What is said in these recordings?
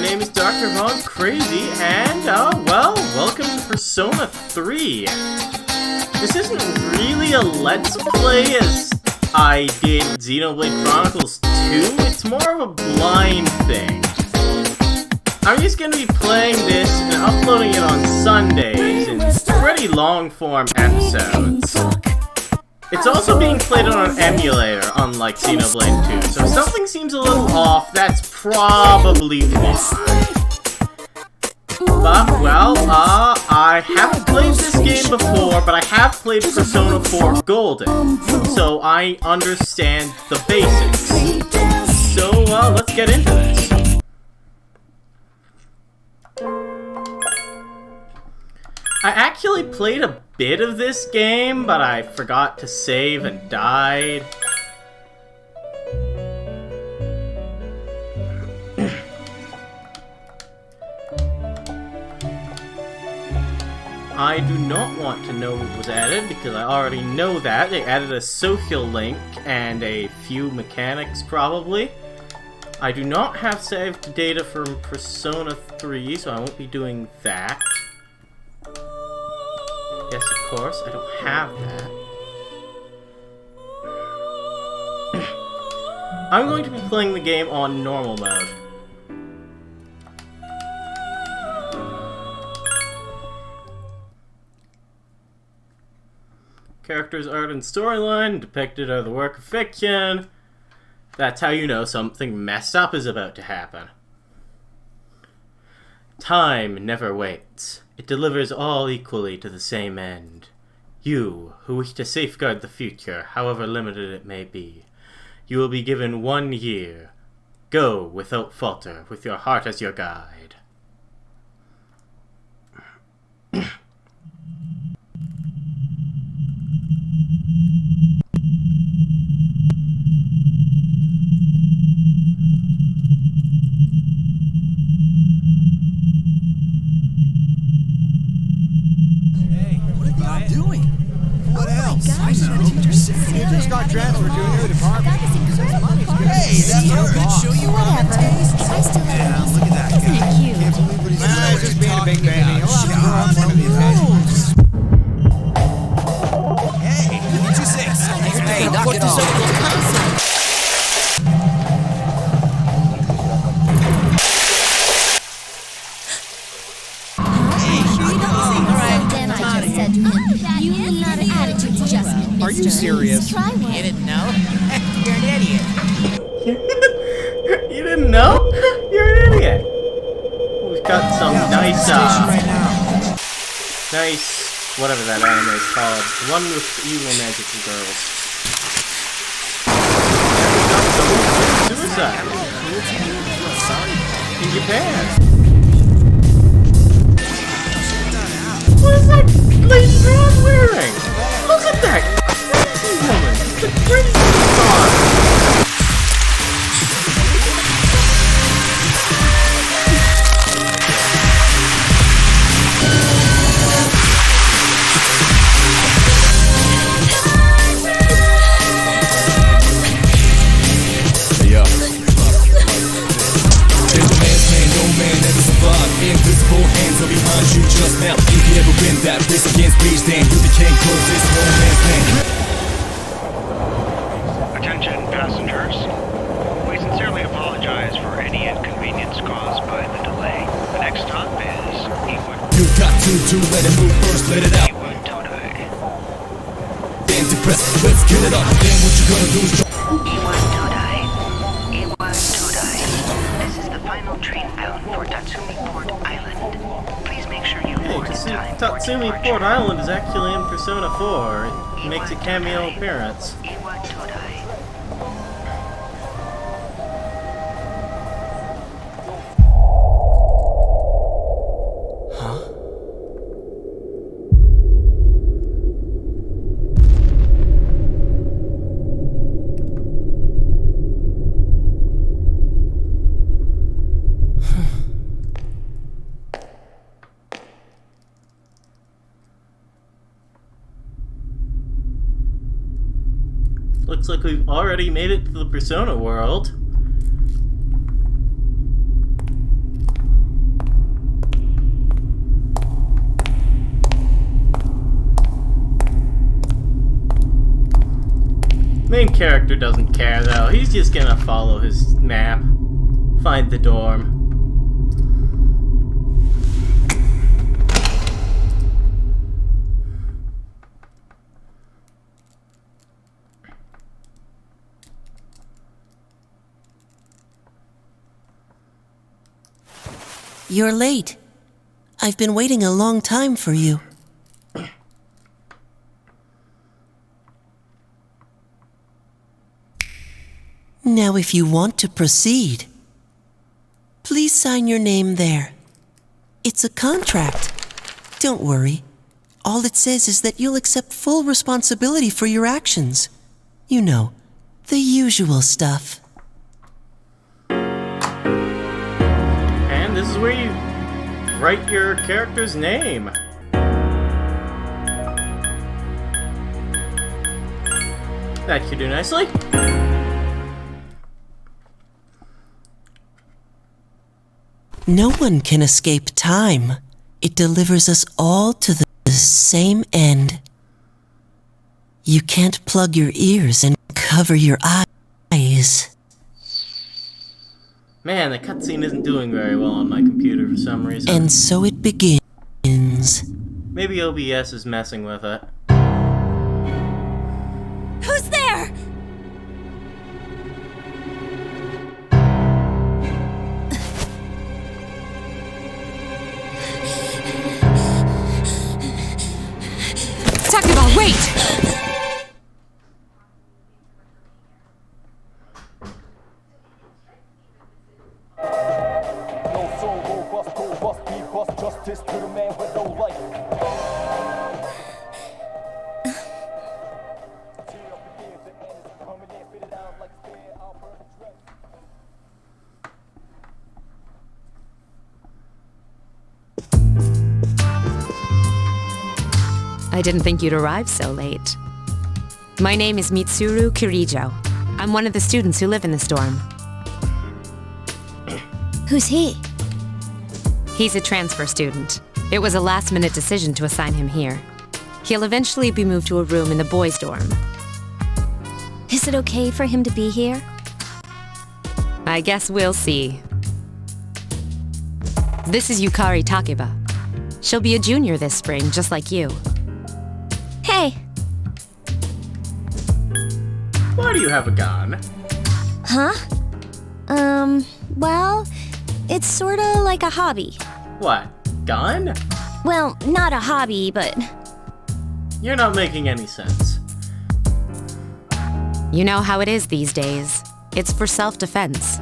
name is Dr. Von Crazy, and, well, welcome to Persona 3. This isn't really a Let's Play as I did Xenoblade Chronicles 2, it's more of a blind thing. I'm just gonna be playing this and uploading it on Sundays in pretty long-form episodes. It's also being played on an emulator, unlike Xenoblade 2, so if something seems a little off, that's probably why. But, well, I haven't played this game before, but I have played Persona 4 Golden, so I understand the basics. So, let's get into this. I actually played a bit of this game, but I forgot to save and died. I do not want to know what was added, because I already know that. They added a social link and a few mechanics, probably. I do not have saved data from Persona 3, so I won't be doing that. Yes, of course, I don't have that. I'm going to be playing the game on normal mode. Characters, art, and storyline depicted are the work of fiction. That's how you know something messed up is about to happen. Time never waits. It delivers all equally to the same end. You, who wish to safeguard the future, however limited it may be, you will be given 1 year. Go without falter, with your heart as your guide. Transferred to a new department. Hey, that's no our good. boss. Show you around. Tastes. I still have Yeah, look at that guy. Isn't it cute? Can't believe what he's doing. Nah, Just being a big baby. He'll have to grow up one of these days. Hey, what did you say? Hey, knock it off. Are you serious? Try one. You didn't know? You're an idiot. You didn't know? You're an idiot. We've got some nice, right now. nice, whatever that anime is called. The one with the evil magical girls. And we got suicide. In Japan. What is that lady man wearing? Look at that crazy woman! The crazy star! Yeah. There's a man's man, no man ever survived. Invisible hands are behind you just now. If you ever win that race against rage, then you can't close this no man's land. Attention passengers. We sincerely apologize for any inconvenience caused by the delay. The next stop is You got to let it move first, let it out. Iwan Todai. Then depress, let's get it up. Then what you gonna do is drop. Iwan Todai. Iwan Todai. This is the final train bound for Tatsumi Port Island. Please make sure you Hey, board in time for Tatsumi departure. Port Island is actually in Persona 4. It makes a cameo appearance. Iwan Todai. Looks like we've already made it to the Persona world. Main character doesn't care though. He's just gonna follow his map. Find the dorm. You're late. I've been waiting a long time for you. Now, if you want to proceed, please sign your name there. It's a contract. Don't worry. All it says is that you'll accept full responsibility for your actions. You know, the usual stuff. And this is where you write your character's name. That should do nicely. No one can escape time. It delivers us all to the same end. You can't plug your ears and cover your eyes. Man, the cutscene isn't doing very well on my computer for some reason. And so it begins. Maybe OBS is messing with it. Who's there? Takeba, wait! Justice to the man with no life. I didn't think you'd arrive so late. My name is Mitsuru Kirijo. I'm one of the students who live in this dorm. Who's he? He's a transfer student. It was a last-minute decision to assign him here. He'll eventually be moved to a room in the boys' dorm. Is it okay for him to be here? I guess we'll see. This is Yukari Takeba. She'll be a junior this spring, just like you. Hey. Why do you have a gun? Huh? Well, it's sorta like a hobby. What? Gun? Well, not a hobby, but... You're not making any sense. You know how it is these days. It's for self-defense.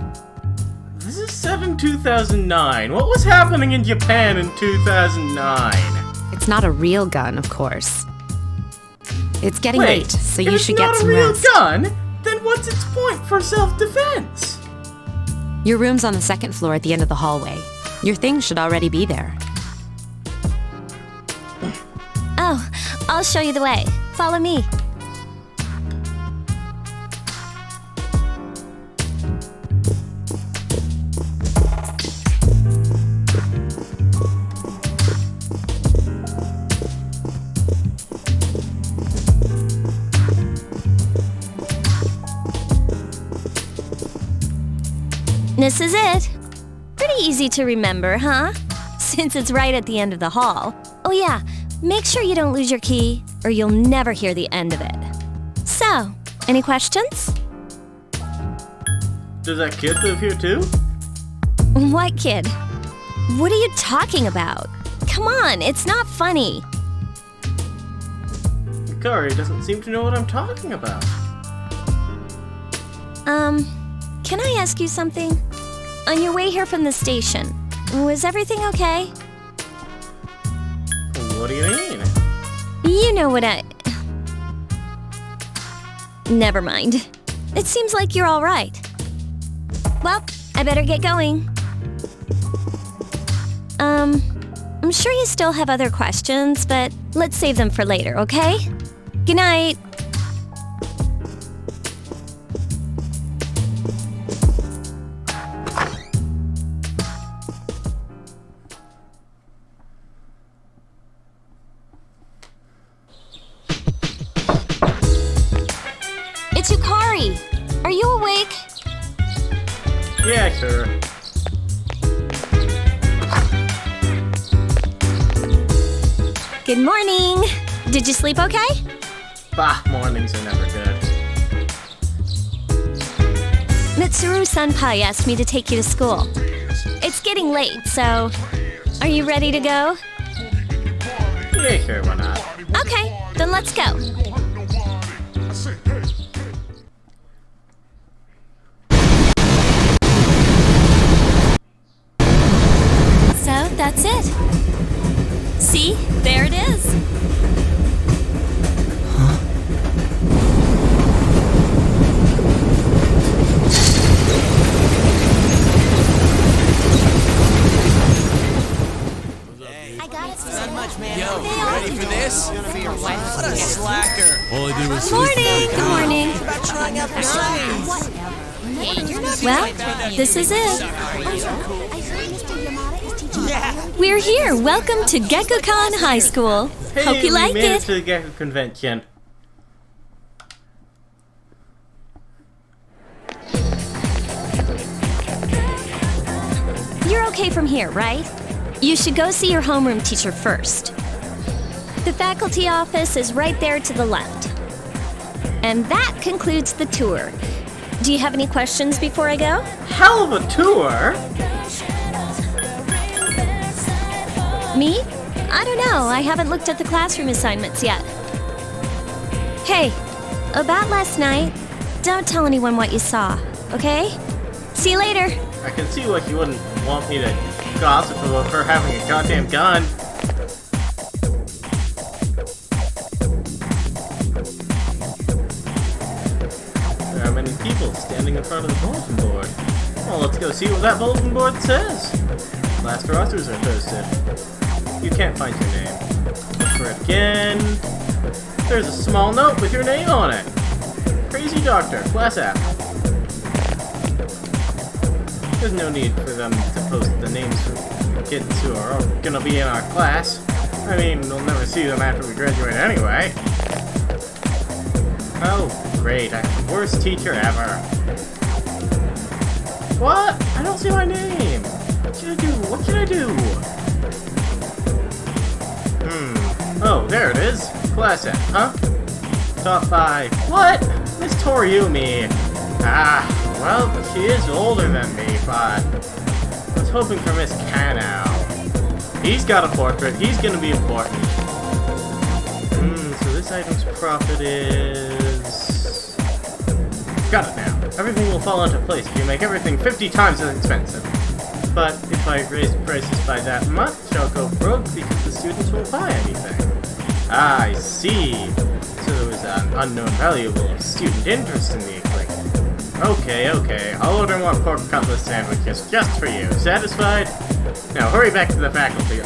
This is set in 2009. What was happening in Japan in 2009? It's not a real gun, of course. It's getting late, so you should get some rest. If rest. it's not a real gun, then what's its point for self-defense? Your room's on the second floor at the end of the hallway. Your things should already be there. Oh, I'll show you the way. Follow me. This is it. Pretty easy to remember, huh? Since it's right at the end of the hall. Oh yeah, make sure you don't lose your key, or you'll never hear the end of it. So, any questions? Does that kid live here too? What kid? What are you talking about? Come on, it's not funny. Yukari doesn't seem to know what I'm talking about. Can I ask you something? On your way here from the station, was everything okay? What do you mean? You know what Never mind. It seems like you're all right. Well, I better get going. I'm sure you still have other questions, but let's save them for later, okay? Good night. It's Yukari. Yeah, sure. Good morning. Did you sleep okay? Bah, mornings are never good. Mitsuru Senpai asked me to take you to school. It's getting late, so are you ready to go? Yeah, sure, why not? Okay, then let's go. So that's it. See, there it is. I got it. Not much, man. Yo, ready for this? What a slacker. All I do is Morning. Good morning. About trying out for science. Well, this is it. Yeah. We're here. Welcome to Gekukan High School. Hey, Hope you like we made it. to the Gecko Convention. You're okay from here, right? You should go see your homeroom teacher first. The faculty office is right there to the left. And that concludes the tour. Do you have any questions before I go? Hell of a tour! Me? I don't know. I haven't looked at the classroom assignments yet. Hey, about last night, don't tell anyone what you saw, okay? See you later. I can see why you wouldn't want me to gossip about her having a goddamn gun. There are many people standing in front of the bulletin board. Well, let's go see what that bulletin board says. Last rosters are posted. You can't find your name. Look for it again. There's a small note with your name on it. Crazy Doctor, class app. There's no need for them to post the names of kids who are gonna be in our class. I mean, we'll never see them after we graduate anyway. Oh, great, I have the worst teacher ever. What? I don't see my name. What should I do? What should I do? Oh, there it is. Class app, huh? Taught by... What? Miss Toriumi. Ah, well, she is older than me, but... I was hoping for Miss Kano. He's got a portrait. He's gonna be important. So this item's profit is... Got it now. Everything will fall into place if you make everything 50 times as expensive. But if I raise prices by that much, I'll go broke because the students won't buy anything. Ah, I see. So there was an unknown variable of student interest in the equation. Okay. I'll order more pork cutlet sandwiches just for you. Satisfied? Now hurry back to the faculty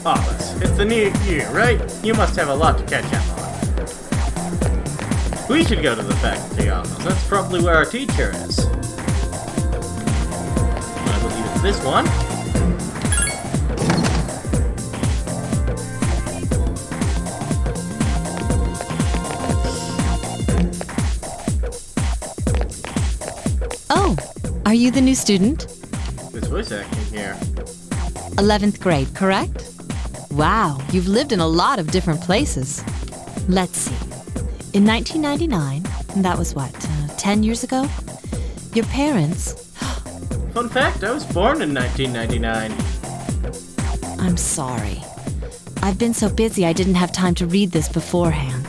office. It's the new year, right? You must have a lot to catch up on. We should go to the faculty office. That's probably where our teacher is. I believe it's this one. Oh, are you the new student? This voice acting here. 11th grade, correct? Wow, you've lived in a lot of different places. Let's see. In 1999, that was what, 10 years ago? Your parents... Fun fact, I was born in 1999. I'm sorry. I've been so busy I didn't have time to read this beforehand.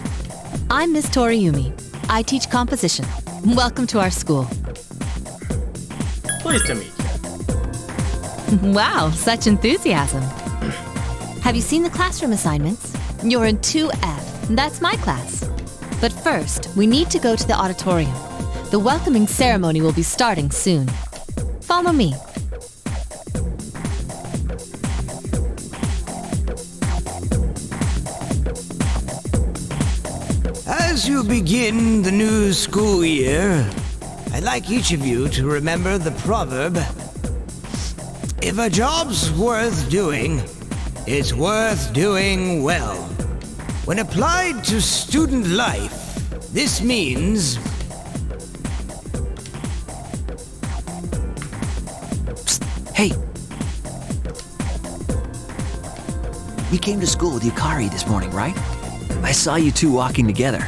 I'm Miss Toriumi. I teach composition. Welcome to our school. Pleased to meet you. Wow, such enthusiasm. Have you seen the classroom assignments? You're in 2F. That's my class. But first, we need to go to the auditorium. The welcoming ceremony will be starting soon. Follow me. As you begin the new school year, I'd like each of you to remember the proverb, if a job's worth doing, it's worth doing well. When applied to student life, this means Hey! You came to school with Yukari this morning, right? I saw you two walking together.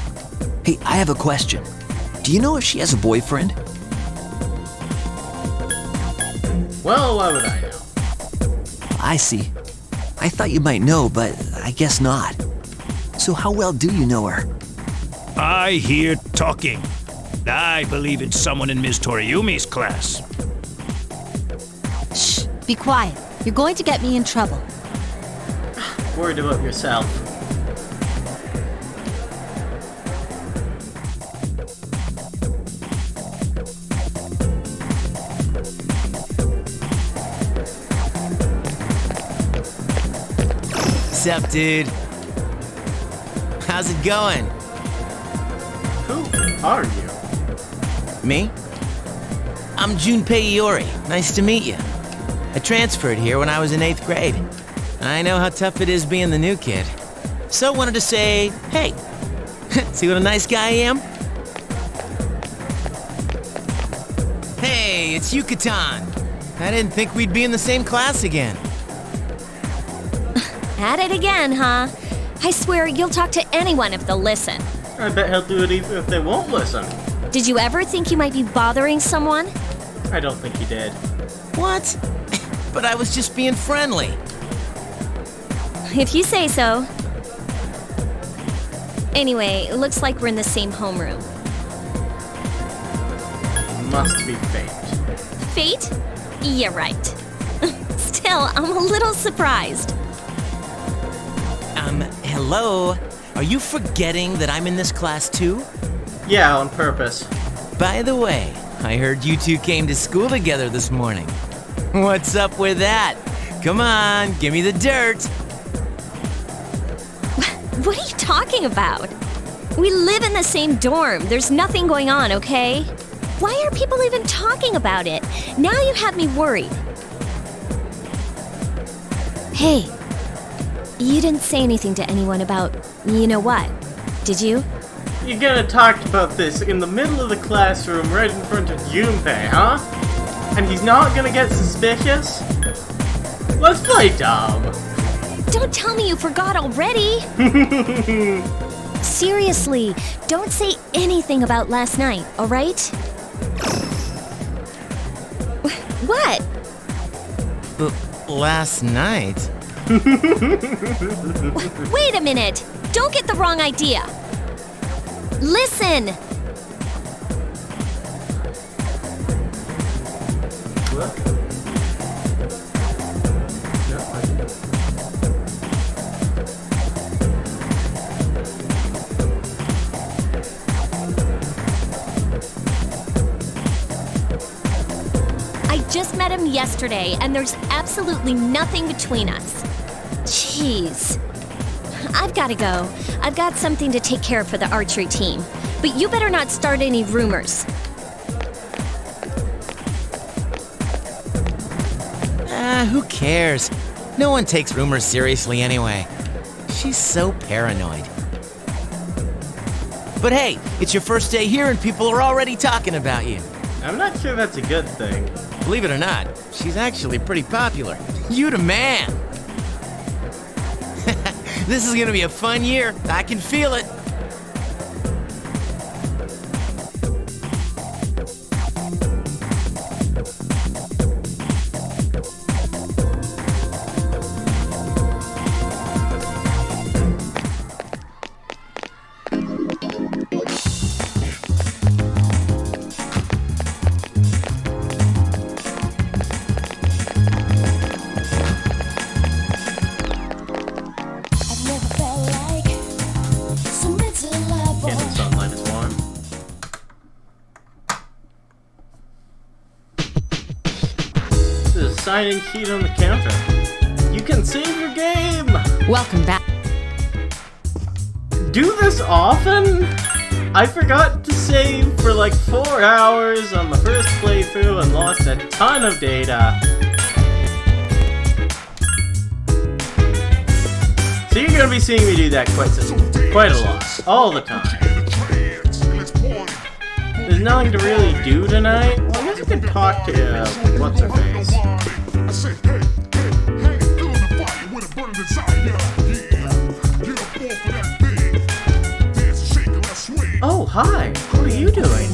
Hey, I have a question. Do you know if she has a boyfriend? Well, why would I know? I see. I thought you might know, but I guess not. So how well do you know her? I hear talking. I believe it's someone in Miss Toriumi's class. Shh, be quiet. You're going to get me in trouble. Worried about yourself. What's up, dude? How's it going? Who are you? Me? I'm Junpei Iori. Nice to meet you. I transferred here when I was in 8th grade. I know how tough it is being the new kid. So wanted to say, hey, see what a nice guy I am? Hey, it's Yucatan. I didn't think we'd be in the same class again. At it again, huh? I swear you'll talk to anyone if they'll listen. I bet he'll do it even if they won't listen. Did you ever think you might be bothering someone? I don't think he did. What? But I was just being friendly. If you say so. Anyway, looks like we're in the same homeroom. Must be fate. Fate? Yeah, right. Still, I'm a little surprised. Hello? Are you forgetting that I'm in this class too? Yeah, on purpose. By the way, I heard you two came to school together this morning. What's up with that? Come on, give me the dirt. What are you talking about? We live in the same dorm. There's nothing going on, okay? Why are people even talking about it? Now you have me worried. Hey, you didn't say anything to anyone about you know what, did you? You're gonna talk about this in the middle of the classroom right in front of Junpei, huh? And he's not gonna get suspicious? Let's play dumb. Don't tell me you forgot already. Seriously, don't say anything about last night, all right? What? Last night? Wait a minute! Don't get the wrong idea! Listen! What? No, I didn't. I just met him yesterday, and there's absolutely nothing between us. Jeez. I've gotta go. I've got something to take care of for the archery team. But you better not start any rumors. Who cares? No one takes rumors seriously anyway. She's so paranoid. But hey, it's your first day here and people are already talking about you. I'm not sure that's a good thing. Believe it or not, she's actually pretty popular. You the man. This is gonna be a fun year. I can feel it. Can't the sunlight is warm. There's a sign-in sheet on the counter. You can save your game! Welcome back. Do this often? I forgot to save for like 4 hours on the first playthrough and lost a ton of data. So you're gonna be seeing me do that quite a lot. All the time. There's nothing to really do tonight. Well, I guess we could talk to, what's-her-face. Oh, hi! What are you doing?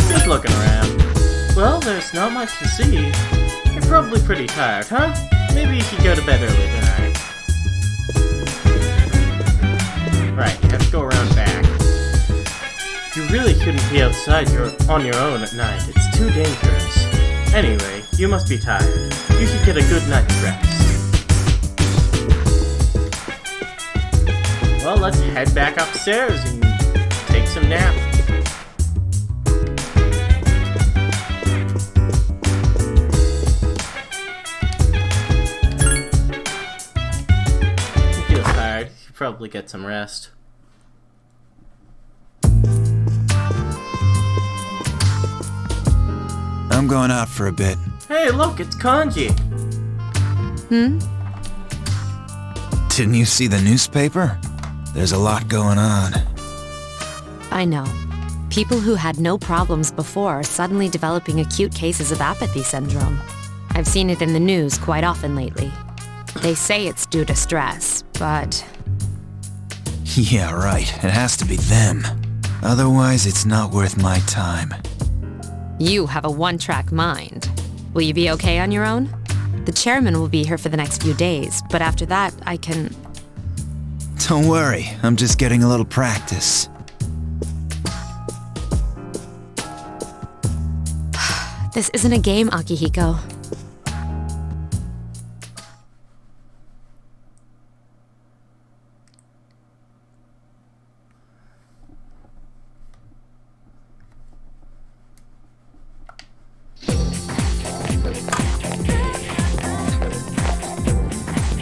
Just looking around. Well, there's not much to see. You're probably pretty tired, huh? Maybe you should go to bed early tonight. Right, you have to go around back. You really shouldn't be outside on your own at night. It's too dangerous. Anyway, you must be tired. You should get a good night's rest. Well, let's head back upstairs and take some nap. You feel tired. You should probably get some rest. I'm going out for a bit. Hey, look, it's Kanji. Didn't you see the newspaper? There's a lot going on. I know. People who had no problems before are suddenly developing acute cases of apathy syndrome. I've seen it in the news quite often lately. They say it's due to stress, but... Yeah, right. It has to be them. Otherwise, it's not worth my time. You have a one-track mind. Will you be okay on your own? The chairman will be here for the next few days, but after that, I can... Don't worry, I'm just getting a little practice. This isn't a game, Akihiko.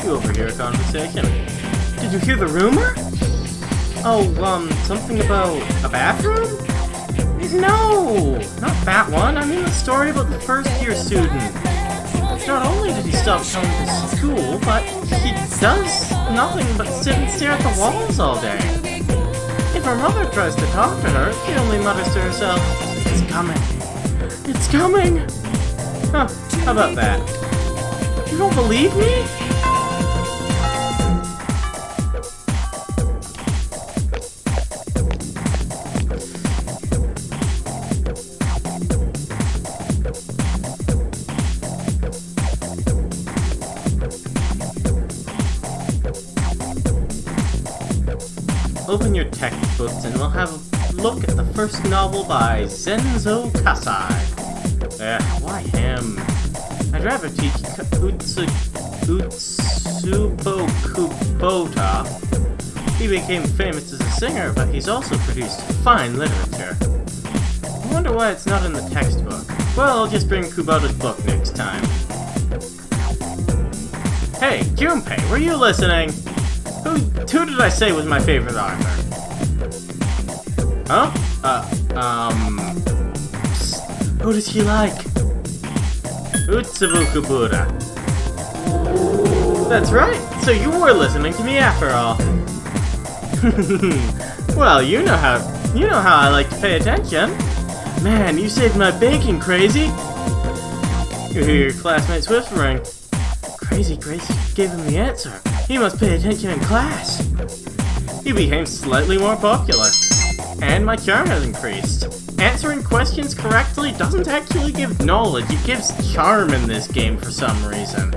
You overhear a conversation. Did you hear the rumor? Oh, something about a bathroom? No! Not that one. I mean the story about the first-year student. Not only did he stop coming to school, but he does nothing but sit and stare at the walls all day. If her mother tries to talk to her, she only mutters to herself, "It's coming. It's coming!" Huh, how about that? You don't believe me? Open your textbooks and we'll have a look at the first novel by Zenzo Kasai. Why him? I'd rather teach Utsubo Kubota. He became famous as a singer, but he's also produced fine literature. I wonder why it's not in the textbook. Well, I'll just bring Kubota's book next time. Hey, Junpei, were you listening? Who did I say was my favorite author? Huh? Who does he like? Utsubu Kubura. That's right, so you were listening to me after all. Well, you know how I like to pay attention. Man, you saved my bacon, Crazy. You hear your classmates whispering. Crazy Grace gave him the answer. He must pay attention in class. He became slightly more popular. And my charm has increased. Answering questions correctly doesn't actually give knowledge, it gives charm in this game for some reason.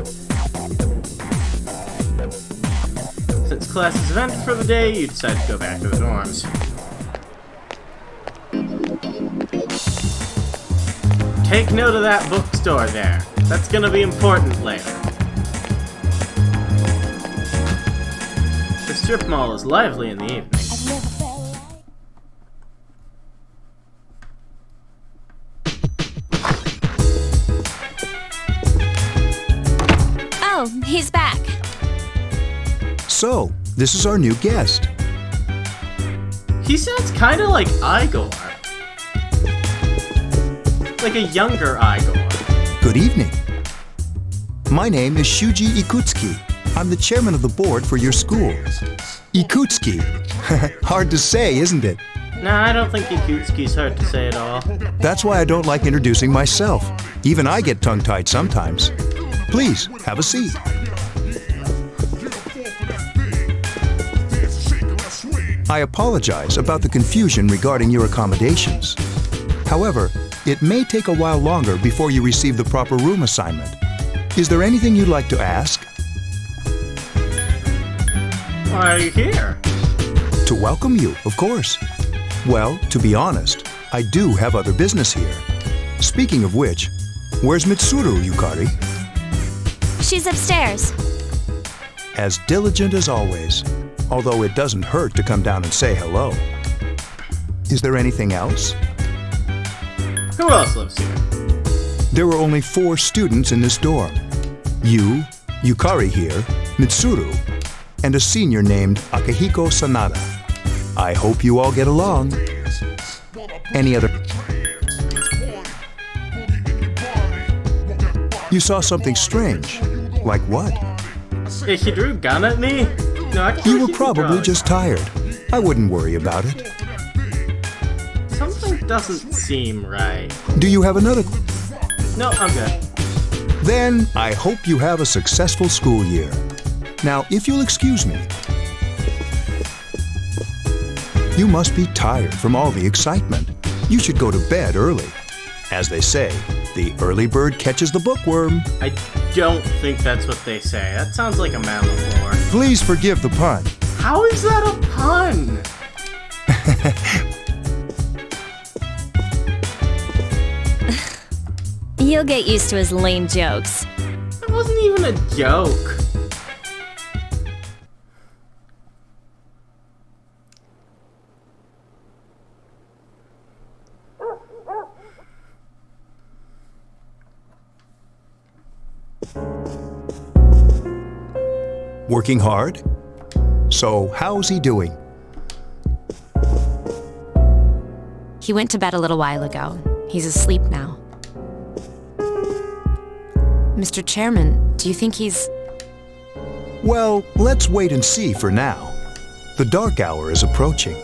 Since classes have ended for the day, you decide to go back to the dorms. Take note of that bookstore there. That's gonna be important later. The strip mall is lively in the evening. Oh, he's back. So, this is our new guest. He sounds kinda like Igor. Like a younger Igor. Good evening. My name is Shuji Ikutsuki. I'm the chairman of the board for your school. Ikutsuki. Hard to say, isn't it? Nah, I don't think Ikutsuki's hard to say at all. That's why I don't like introducing myself. Even I get tongue-tied sometimes. Please, have a seat. I apologize about the confusion regarding your accommodations. However, it may take a while longer before you receive the proper room assignment. Is there anything you'd like to ask? Why are you here? To welcome you, of course. Well, to be honest, I do have other business here. Speaking of which, where's Mitsuru, Yukari? She's upstairs. As diligent as always, although it doesn't hurt to come down and say hello. Is there anything else? Who else lives here? There are only 4 students in this dorm. You, Yukari here, Mitsuru, and a senior named Akihiko Sanada. I hope you all get along. Any other... You saw something strange. Like what? Yeah, he drew a gun at me? No, I can't. You were probably just tired. I wouldn't worry about it. Something doesn't seem right. Do you have another? No, I'm good. Then I hope you have a successful school year. Now, if you'll excuse me. You must be tired from all the excitement. You should go to bed early. As they say, the early bird catches the bookworm. I don't think that's what they say. That sounds like a mammoth lore. Please forgive the pun. How is that a pun? You'll get used to his lame jokes. That wasn't even a joke. Working hard? So, how's he doing? He went to bed a little while ago. He's asleep now. Mr. Chairman, do you think he's... Well, let's wait and see for now. The dark hour is approaching.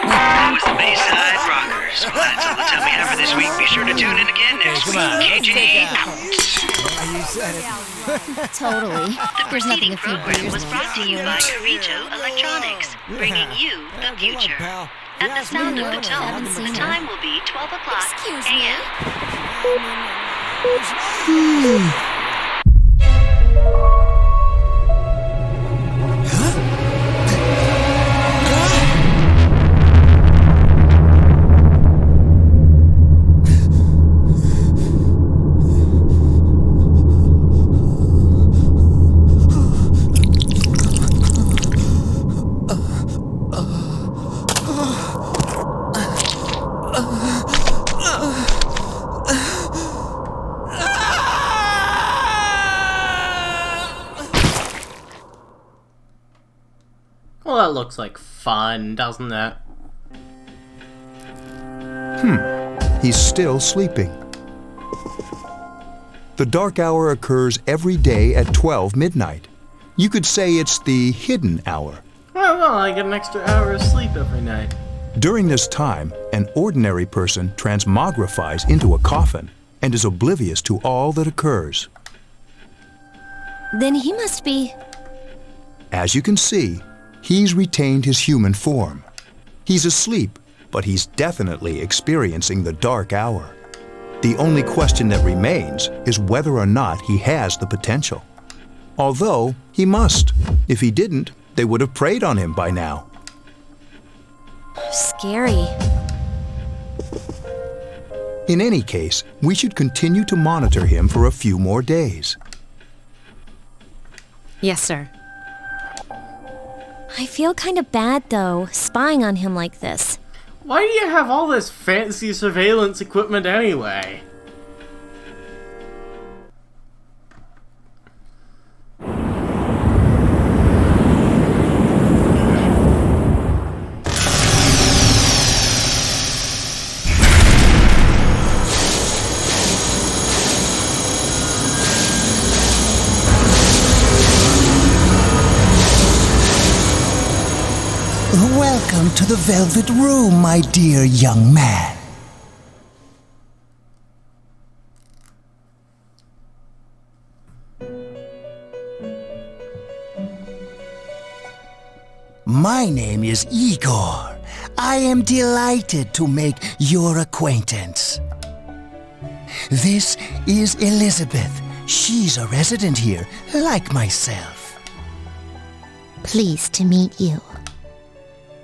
That was the Bayside Rockers. Well, that's all the time we have for this week. Be sure to tune in again next week. KJ out. Totally. The preceding program was brought to you by Carito Electronics, bringing you the future. At the sound of the tone, the time will be 12 o'clock a.m. Well, that looks like fun, doesn't it? He's still sleeping. The dark hour occurs every day at 12 midnight. You could say it's the hidden hour. Oh, well, I get an extra hour of sleep every night. During this time, an ordinary person transmogrifies into a coffin and is oblivious to all that occurs. Then he must be... As you can see, he's retained his human form. He's asleep, but he's definitely experiencing the dark hour. The only question that remains is whether or not he has the potential. Although, he must. If he didn't, they would have preyed on him by now. scary. In any case, we should continue to monitor him for a few more days. Yes, sir. I feel kind of bad, though, spying on him like this. Why do you have all this fancy surveillance equipment anyway? Welcome to the Velvet Room, my dear young man. My name is Igor. I am delighted to make your acquaintance. This is Elizabeth. She's a resident here, like myself. Pleased to meet you.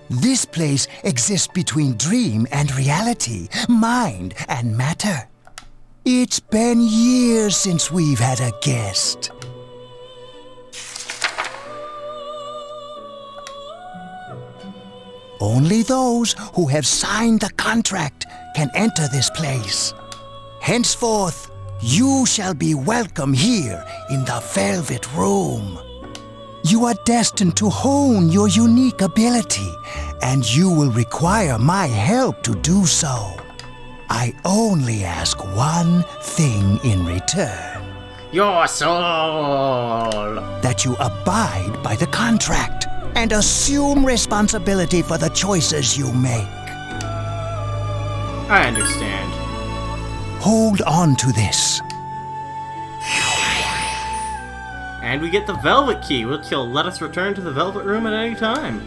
This place exists between dream and reality, mind and matter. It's been years since we've had a guest. Only those who have signed the contract can enter this place. Henceforth, you shall be welcome here in the Velvet Room. You are destined to hone your unique ability, and you will require my help to do so. I only ask one thing in return. Your soul! That you abide by the contract and assume responsibility for the choices you make. I understand. Hold on to this. And we get the Velvet Key, which will let us return to the Velvet Room at any time.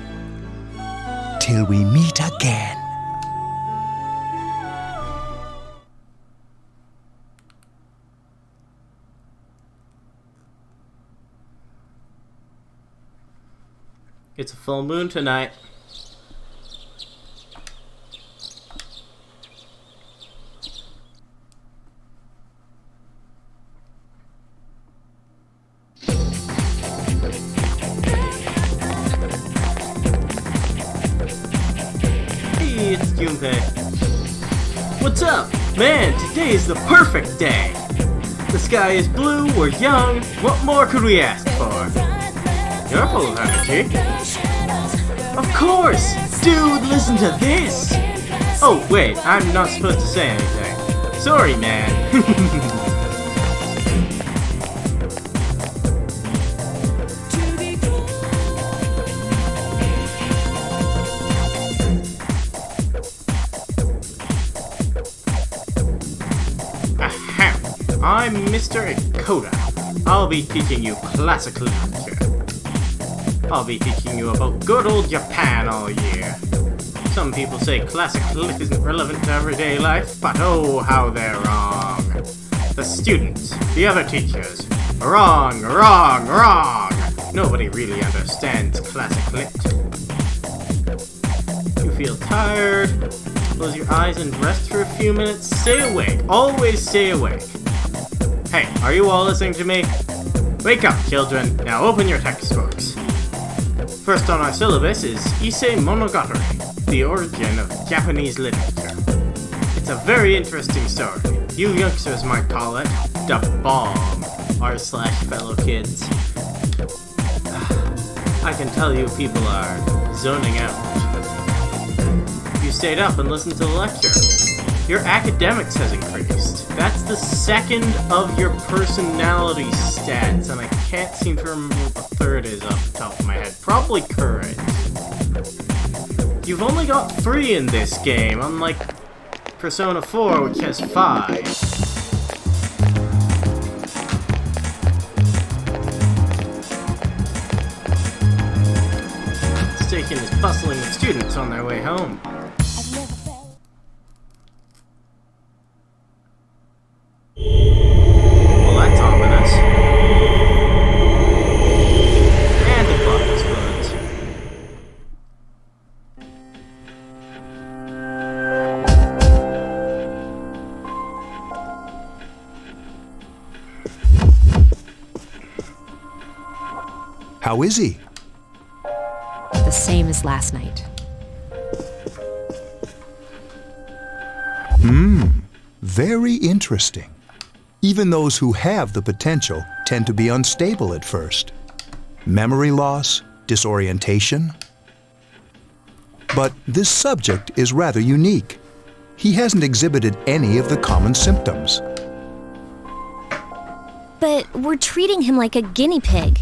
Till we meet again. It's a full moon tonight. Hey, it's Junpei. What's up? Man, today is the perfect day. The sky is blue, we're young. What more could we ask for? You're full of energy. Of course! Dude, listen to this! Oh, wait, I'm not supposed to say anything. Sorry, man. Ahem. I'm Mr. Ikoda. I'll be teaching you classical literature. I'll be teaching you about good old Japan all year. Some people say classic lit isn't relevant to everyday life, but oh, how they're wrong. The students, the other teachers, wrong, wrong, wrong. Nobody really understands classic lit. You feel tired, close your eyes and rest for a few minutes. Stay awake, always stay awake. Hey, are you all listening to me? Wake up, children. Now open your textbooks. First on our syllabus is Issei Monogatari, the origin of Japanese literature. It's a very interesting story. You youngsters might call it the bomb, r/fellow kids. I can tell you people are zoning out. You stayed up and listened to the lecture. Your academics has increased. That's the second of your personality stats, and I can't seem to remember what the third is off the top of my head. Probably courage. You've only got 3 in this game, unlike Persona 4, which has 5. The station is bustling with students on their way home. Well, that's ominous. And the clock explodes. How is he? The same as last night. Very interesting. Even those who have the potential tend to be unstable at first. Memory loss, disorientation. But this subject is rather unique. He hasn't exhibited any of the common symptoms. But we're treating him like a guinea pig.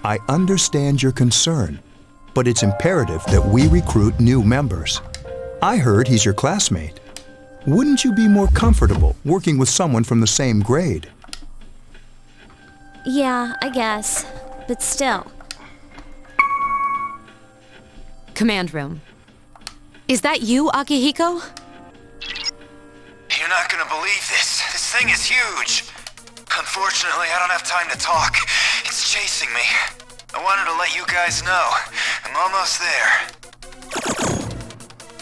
I understand your concern, but it's imperative that we recruit new members. I heard he's your classmate. Wouldn't you be more comfortable working with someone from the same grade? Yeah, I guess. But still. Command room. Is that you, Akihiko? You're not gonna believe this. This thing is huge. Unfortunately, I don't have time to talk. It's chasing me. I wanted to let you guys know. I'm almost there.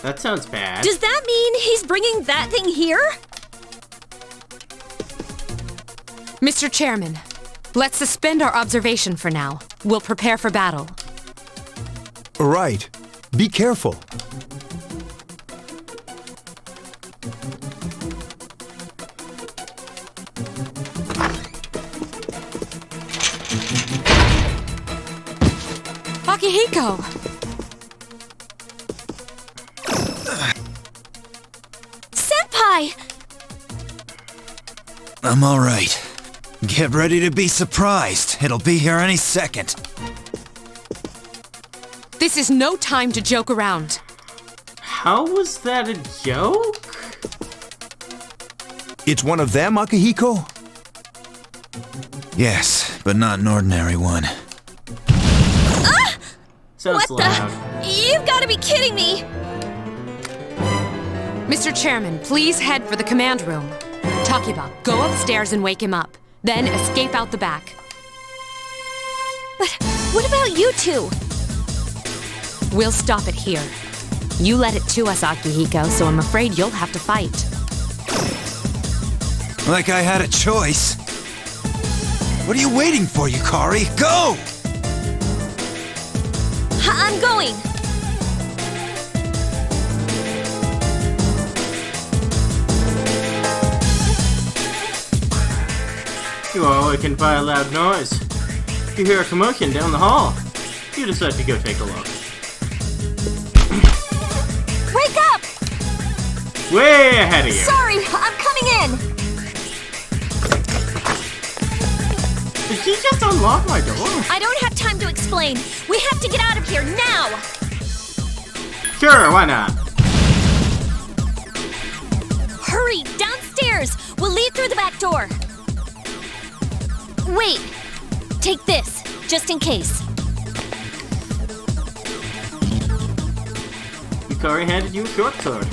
That sounds bad. Does that mean he's bringing that thing here? Mr. Chairman, let's suspend our observation for now. We'll prepare for battle. Right. Be careful. Akihiko! Senpai! I'm all right. Get ready to be surprised. It'll be here any second. This is no time to joke around. How was that a joke? It's one of them, Akihiko? Yes, but not an ordinary one. Sounds What loud. You've got to be kidding me! Mr. Chairman, please head for the command room. Takiba, go upstairs and wake him up. Then escape out the back. But what about you two? We'll stop it here. You led it to us, Akihiko, so I'm afraid you'll have to fight. Like I had a choice. What are you waiting for, Yukari? Go! I'm going! You are awakened by a loud noise. You hear a commotion down the hall. You decide to go take a look. Wake up! Way ahead of you. Sorry, I'm coming in! Did she just unlock my door? I don't have time to explain. We have to get out of here now! Sure, why not? Hurry, downstairs! We'll leave through the back door. Wait, take this, just in case. Yukari handed you a short sword.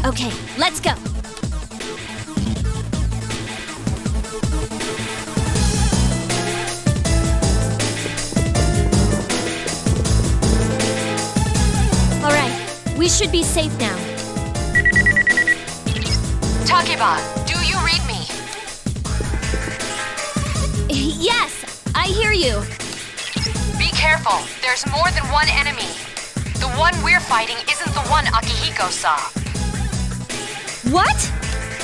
Okay, let's go. All right, we should be safe now. Takiba, do you read me? Yes, I hear you. Be careful. There's more than one enemy. The one we're fighting isn't the one Akihiko saw. What?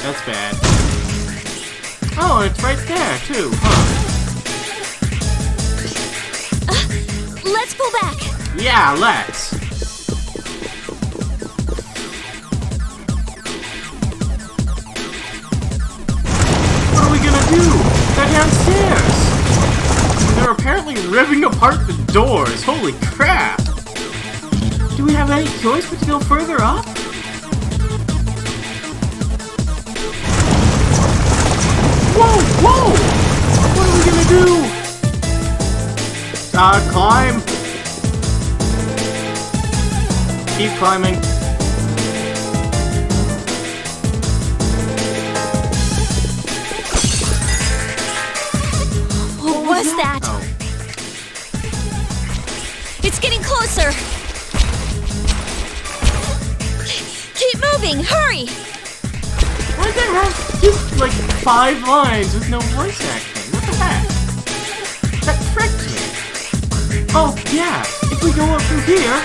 That's bad. Oh, it's right there, too, huh? Let's pull back. Yeah, let's. What are we gonna do? They're downstairs. They're apparently ripping apart the doors. Holy crap. Do we have any choice but to go further up? Whoa, whoa! What are we gonna do? Climb. Keep climbing. What was that? Oh. It's getting closer. Keep moving, hurry! Why did that have just like 5 lines with no voice acting? What the heck? That tricked me. Oh, yeah. If we go up through here...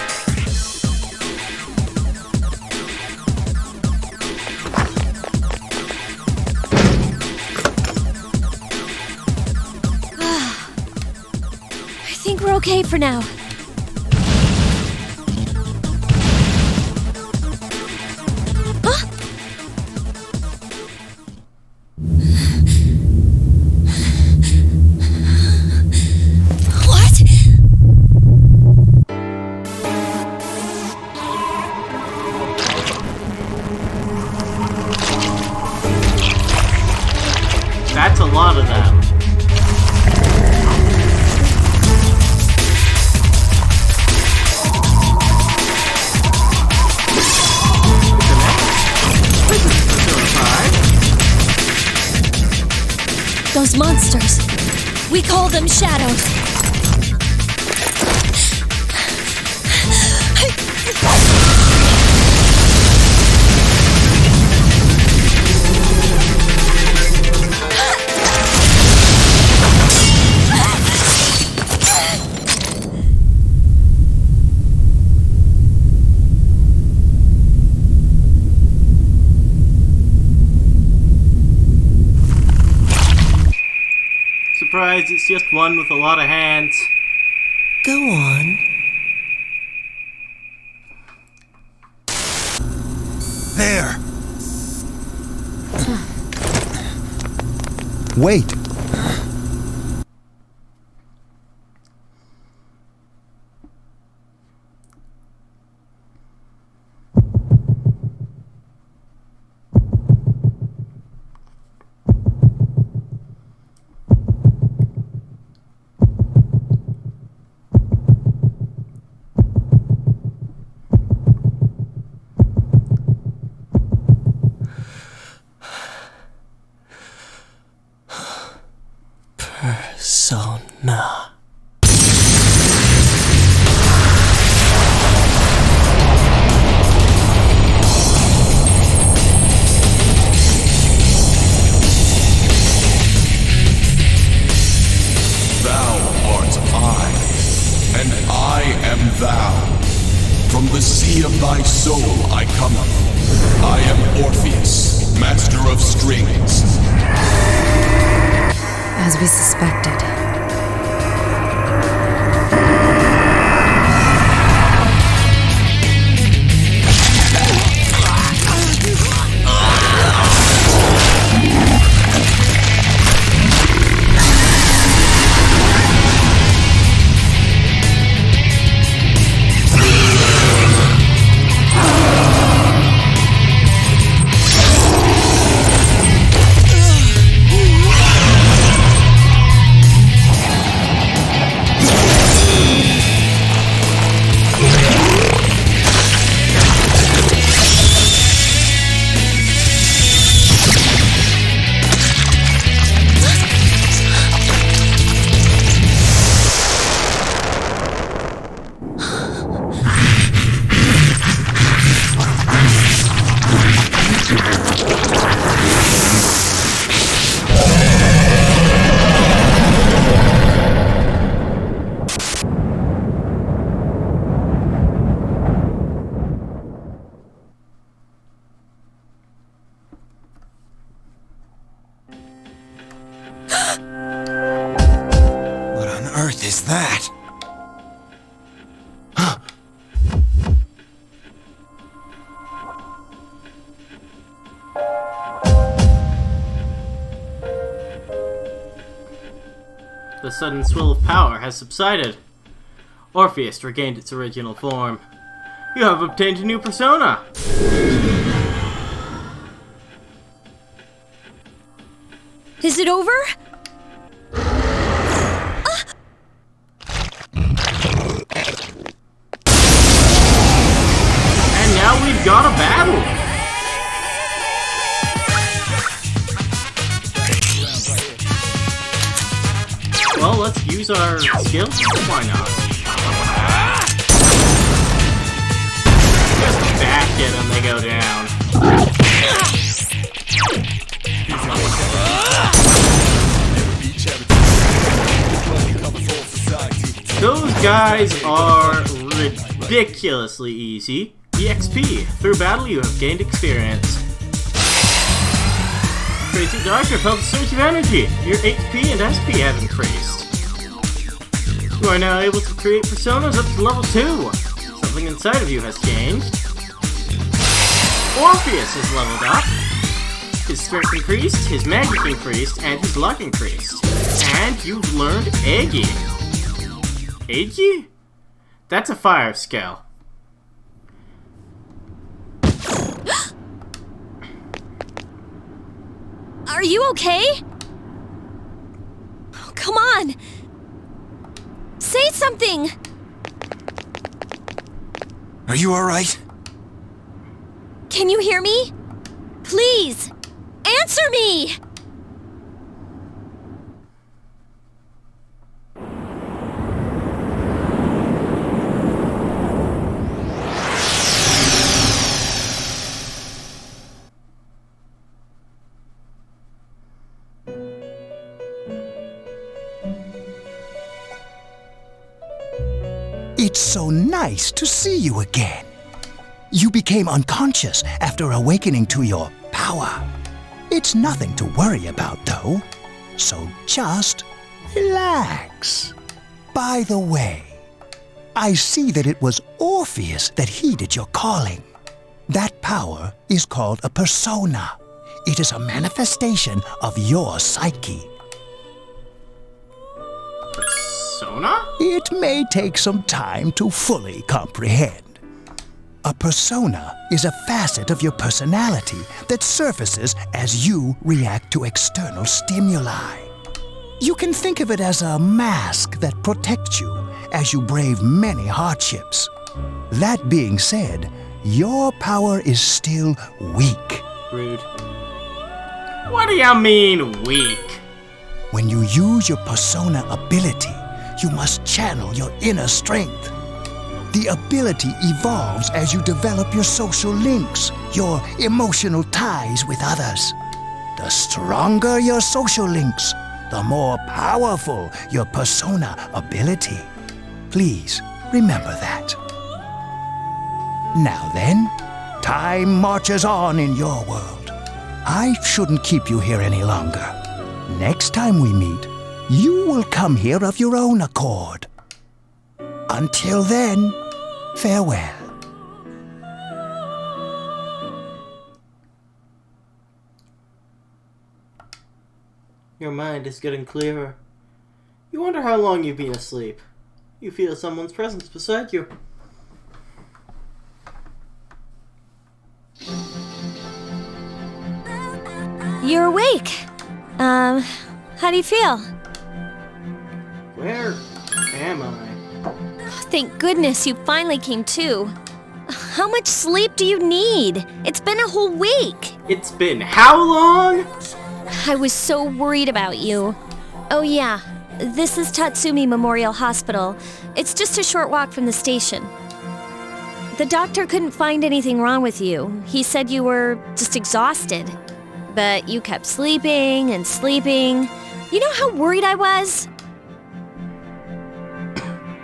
I think we're okay for now. We call them shadows. Surprise, it's just one with a lot of hands. Go on. There. Wait. Persona. Thou art I, and I am thou. From the sea of thy soul I cometh. I am Orpheus, master of strings. As we suspected. What on earth is that? The sudden swell of power has subsided. Orpheus regained its original form. You have obtained a new persona! Is it over? And now we've got a battle! Well, let's use our skills. Why not? Just back it and they go down. Those guys are ridiculously easy. EXP. Through battle, you have gained experience. Crazy Doctor felt a surge of energy. Your HP and SP have increased. You are now able to create personas up to level 2. Something inside of you has changed. Orpheus has leveled up. His strength increased, his magic increased, and his luck increased. And you've learned Eggy. Eggy? That's a fire skill. Are you okay? Oh, come on! Say something! Are you alright? Can you hear me? Please! Answer me! It's so nice to see you again. You became unconscious after awakening to your power. It's nothing to worry about, though. So just relax. By the way, I see that it was Orpheus that heeded your calling. That power is called a persona. It is a manifestation of your psyche. Persona? It may take some time to fully comprehend. A persona is a facet of your personality that surfaces as you react to external stimuli. You can think of it as a mask that protects you as you brave many hardships. That being said, your power is still weak. Rude. What do you mean, weak? When you use your persona ability, you must channel your inner strength. The ability evolves as you develop your social links, your emotional ties with others. The stronger your social links, the more powerful your persona ability. Please remember that. Now then, time marches on in your world. I shouldn't keep you here any longer. Next time we meet, you will come here of your own accord. Until then, farewell. Your mind is getting clearer. You wonder how long you've been asleep. You feel someone's presence beside you. You're awake. How do you feel? Where am I? Thank goodness you finally came to. How much sleep do you need? It's been a whole week. It's been how long? I was so worried about you. Oh yeah, this is Tatsumi Memorial Hospital. It's just a short walk from the station. The doctor couldn't find anything wrong with you. He said you were just exhausted. But you kept sleeping and sleeping. You know how worried I was?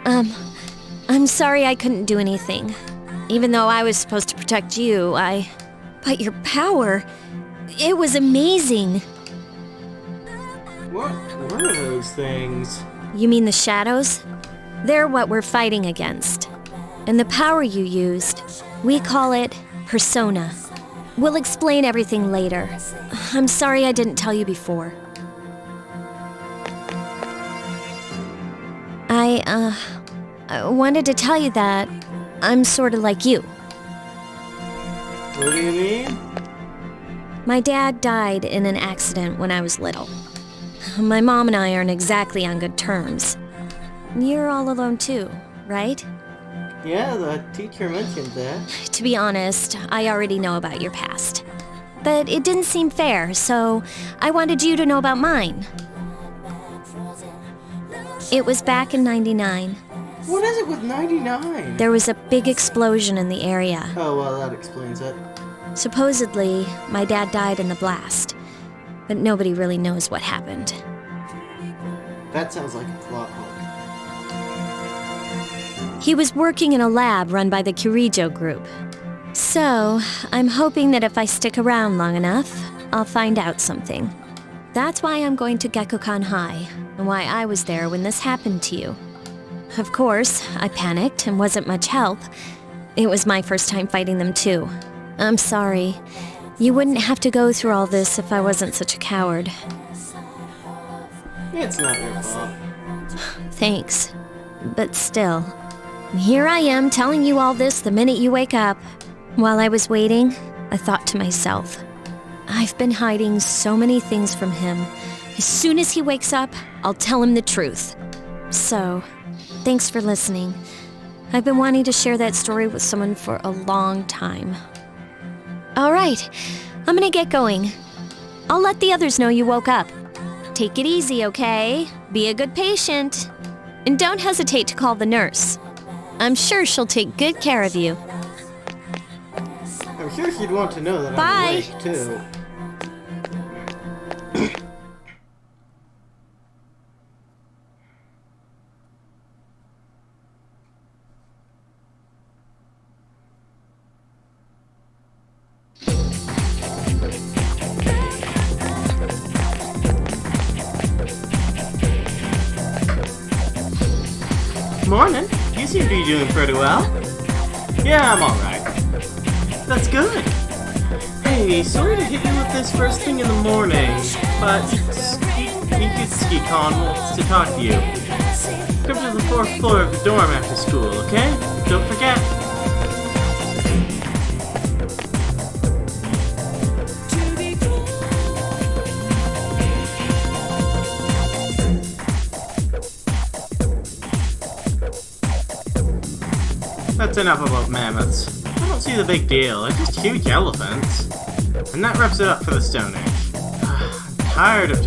I'm sorry I couldn't do anything. Even though I was supposed to protect you, But your power, it was amazing. What were those things? You mean the shadows? They're what we're fighting against. And the power you used, we call it persona. We'll explain everything later. I'm sorry I didn't tell you before. I wanted to tell you that I'm sort of like you. What do you mean? My dad died in an accident when I was little. My mom and I aren't exactly on good terms. You're all alone too, right? Yeah, the teacher mentioned that. To be honest, I already know about your past. But it didn't seem fair, so I wanted you to know about mine. It was back in '99. What is it with 99? There was a big explosion in the area. Oh, well, that explains it. Supposedly, my dad died in the blast, but nobody really knows what happened. That sounds like a plot hole. He was working in a lab run by the Kirijo group. So, I'm hoping that if I stick around long enough, I'll find out something. That's why I'm going to Gekukan High, and why I was there when this happened to you. Of course, I panicked and wasn't much help. It was my first time fighting them too. I'm sorry. You wouldn't have to go through all this if I wasn't such a coward. It's not your fault. Thanks. But still, here I am telling you all this the minute you wake up. While I was waiting, I thought to myself, I've been hiding so many things from him. As soon as he wakes up, I'll tell him the truth. So, thanks for listening. I've been wanting to share that story with someone for a long time. All right, I'm gonna get going. I'll let the others know you woke up. Take it easy, okay? Be a good patient. And don't hesitate to call the nurse. I'm sure she'll take good care of you. I'm sure she'd want to know that Bye. I'm awake, too. morning. You seem to be doing pretty well. Yeah, I'm alright. That's good. Hey, sorry to hit you with this first thing in the morning, but Ikitsuki-kan wants to talk to you. Come to the 4th floor of the dorm after school, okay? Don't forget. That's enough about mammoths. I don't see the big deal, they're just huge elephants. And that wraps it up for the Stone Age. I'm tired of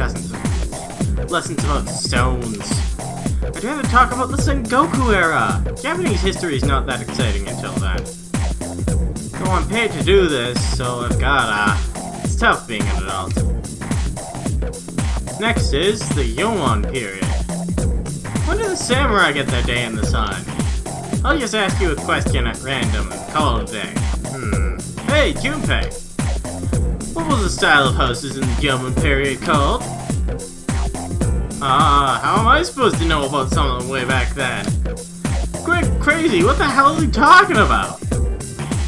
lessons about stones. I'd rather talk about the Sengoku era. Japanese history is not that exciting until then. Though I'm paid to do this, so I've gotta. It's tough being an adult. Next is the Yomon period. When do the samurai get their day in the sun? I'll just ask you a question at random and call it a day. Hey, Junpei! What was the style of houses in the Yomon period called? How am I supposed to know about something way back then? Crazy, what the hell are you talking about?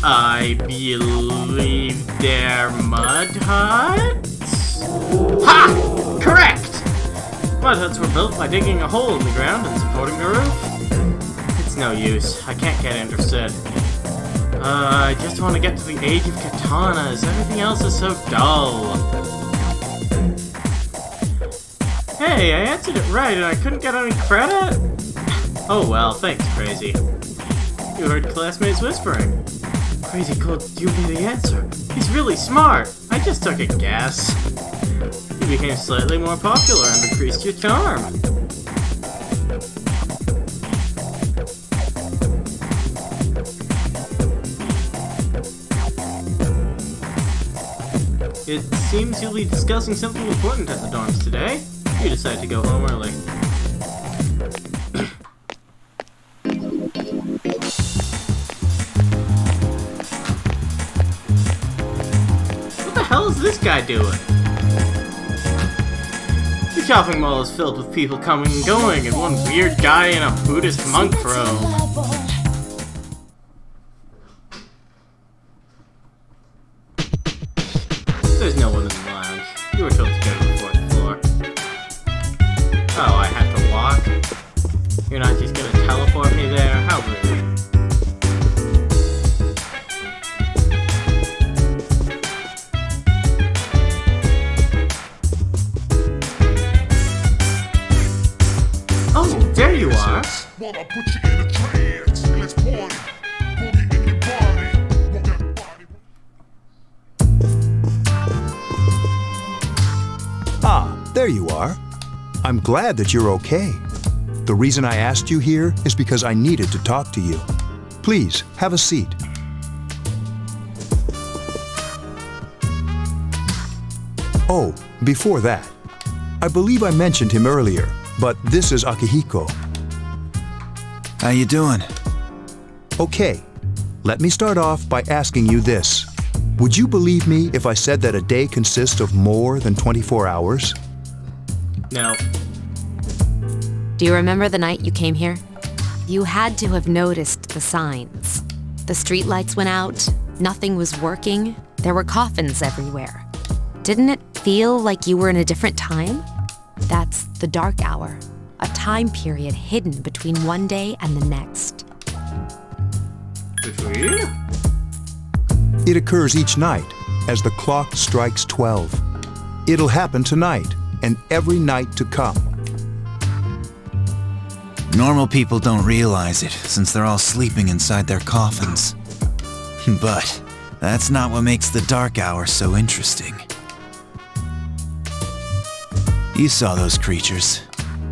I believe they're mud huts? Ha! Correct! Mud huts were built by digging a hole in the ground and supporting the roof. It's no use, I can't get interested. I just want to get to the age of katanas, everything else is so dull. Hey, I answered it right and I couldn't get any credit? Oh well, thanks, Crazy. You heard classmates whispering. Crazy told you the answer. He's really smart. I just took a guess. You became slightly more popular and increased your charm. It seems you'll be discussing something important at the dorms today. You decide to go home early. What the hell is this guy doing? The shopping mall is filled with people coming and going, and one weird guy in a Buddhist monk robe. There's no one in the lounge. You were told to go to the 4th floor. Oh, I have to walk? You're not just gonna teleport me there? How rude. Oh, there you are. Ah, there you are. I'm glad that you're okay. The reason I asked you here is because I needed to talk to you. Please, have a seat. Oh, before that, I believe I mentioned him earlier, but this is Akihiko. How you doing? Okay, let me start off by asking you this. Would you believe me if I said that a day consists of more than 24 hours? No. Do you remember the night you came here? You had to have noticed the signs. The streetlights went out, nothing was working, there were coffins everywhere. Didn't it feel like you were in a different time? That's the dark hour, a time period hidden between one day and the next. Between? It occurs each night as the clock strikes 12. It'll happen tonight and every night to come. Normal people don't realize it, since they're all sleeping inside their coffins. But that's not what makes the dark hour so interesting. You saw those creatures.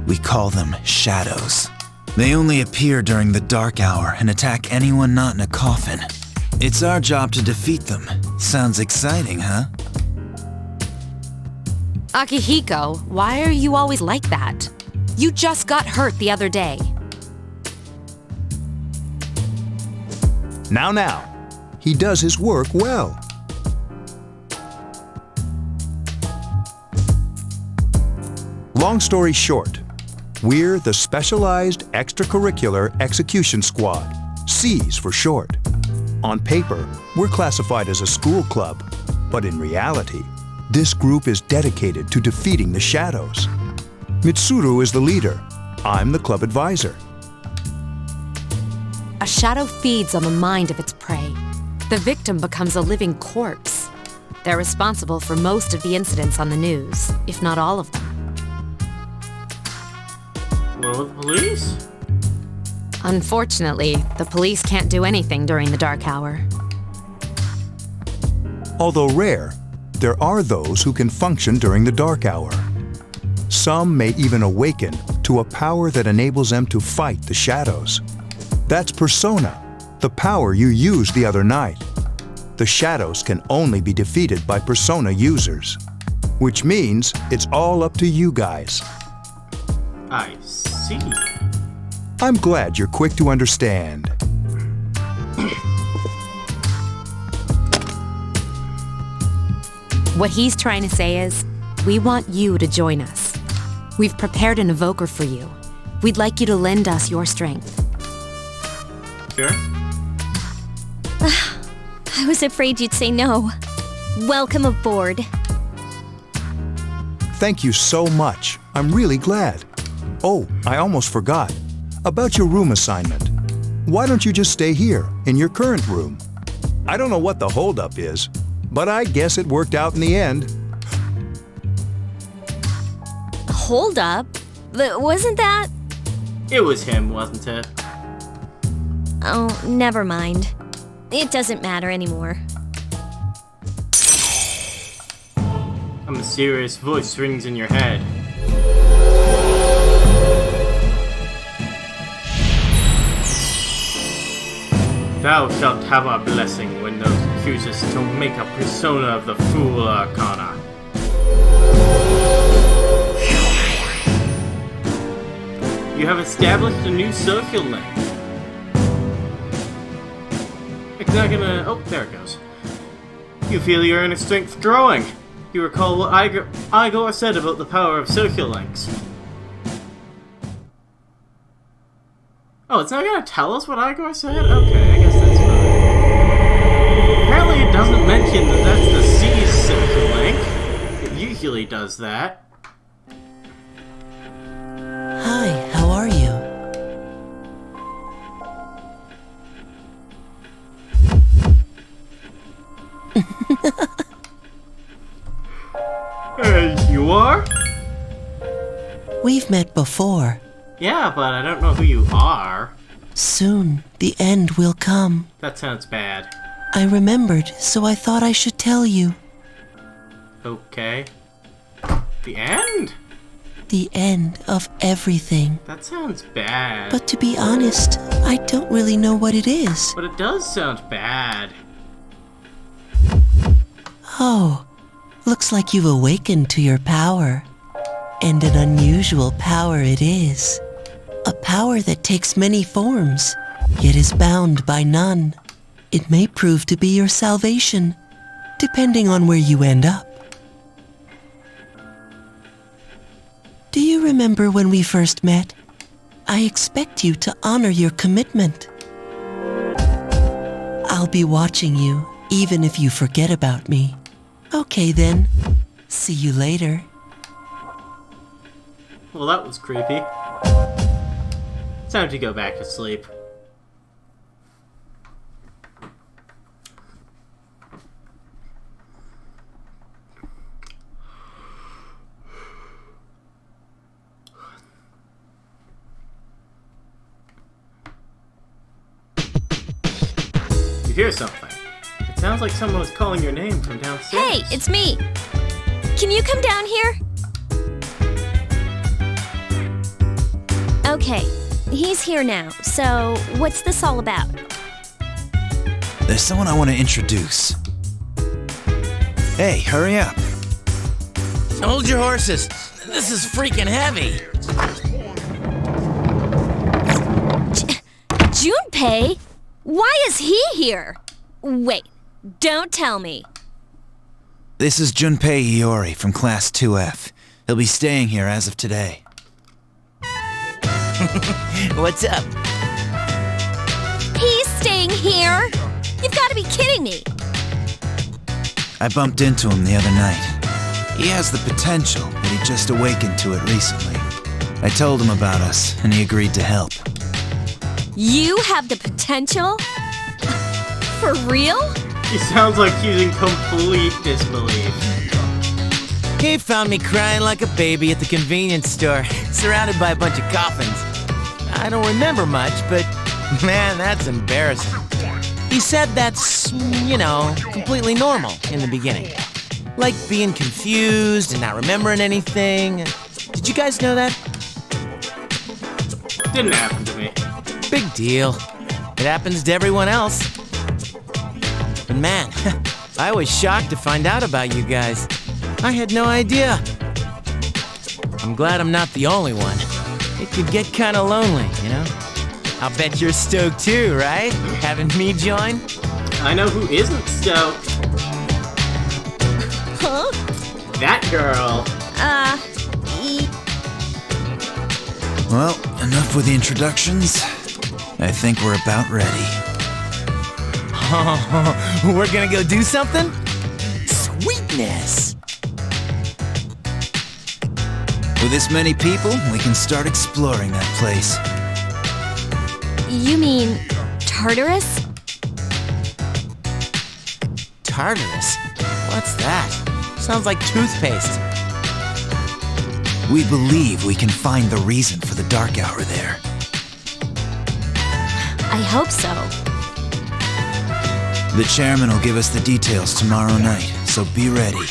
We call them shadows. They only appear during the dark hour and attack anyone not in a coffin. It's our job to defeat them. Sounds exciting, huh? Akihiko, why are you always like that? You just got hurt the other day. Now, he does his work well. Long story short, We're the Specialized Extracurricular Execution Squad, SEAS for short. On paper, we're classified as a school club, but in reality, this group is dedicated to defeating the shadows. Mitsuru is the leader. I'm the club advisor. A shadow feeds on the mind of its prey. The victim becomes a living corpse. They're responsible for most of the incidents on the news, if not all of them. What with the police? Unfortunately, the police can't do anything during the dark hour. Although rare, there are those who can function during the dark hour. Some may even awaken to a power that enables them to fight the shadows. That's Persona, the power you used the other night. The shadows can only be defeated by Persona users, which means it's all up to you guys. I see. I'm glad you're quick to understand. What he's trying to say is, we want you to join us. We've prepared an evoker for you. We'd like you to lend us your strength. Sure. I was afraid you'd say no. Welcome aboard. Thank you so much. I'm really glad. Oh, I almost forgot. About your room assignment. Why don't you just stay here, in your current room? I don't know what the holdup is, but I guess it worked out in the end. Hold up? Wasn't that? It was him, wasn't it? Oh, never mind. It doesn't matter anymore. A mysterious voice rings in your head. Thou shalt have our blessing when those accuse us to make a persona of the Fool Arcana. You have established a new social link. It's not gonna... Oh, there it goes. You feel your inner strength growing. You recall what Igor said about the power of social links. Oh, it's not gonna tell us what Igor said? Okay, I guess that's fine. Apparently it doesn't mention that that's the C's social link. It usually does that. Hi, how are you? You are? We've met before. Yeah, but I don't know who you are. Soon, the end will come. That sounds bad. I remembered, so I thought I should tell you. Okay. The end? The end of everything. That sounds bad. But to be honest, I don't really know what it is. But it does sound bad. Oh, looks like you've awakened to your power. And an unusual power it is. A power that takes many forms, yet is bound by none. It may prove to be your salvation, depending on where you end up. Do you remember when we first met? I expect you to honor your commitment. I'll be watching you, even if you forget about me. Okay then, see you later. Well, that was creepy. It's time to go back to sleep. You hear something. It sounds like someone was calling your name from downstairs. Hey, it's me! Can you come down here? Okay, he's here now, so what's this all about? There's someone I want to introduce. Hey, hurry up. Hold your horses. This is freaking heavy. Junpei? Why is he here? Wait, don't tell me. This is Junpei Iori from Class 2F. He'll be staying here as of today. What's up? He's staying here? You've got to be kidding me. I bumped into him the other night. He has the potential, but he just awakened to it recently. I told him about us, and he agreed to help. You have the potential? For real? He sounds like he's in complete disbelief. He found me crying like a baby at the convenience store, surrounded by a bunch of coffins. I don't remember much, but man, that's embarrassing. He said that's, completely normal in the beginning. Like being confused and not remembering anything. Did you guys know that? Didn't happen to me. Big deal. It happens to everyone else. But man, I was shocked to find out about you guys. I had no idea. I'm glad I'm not the only one. It could get kind of lonely, I'll bet you're stoked too, right? Having me join? I know who isn't stoked. Huh? That girl. Well, enough with the introductions. I think we're about ready. Oh, we're gonna go do something? Sweetness! With this many people, we can start exploring that place. You mean Tartarus? Tartarus? What's that? Sounds like toothpaste. We believe we can find the reason for the dark hour there. I hope so. The chairman will give us the details tomorrow night, so be ready.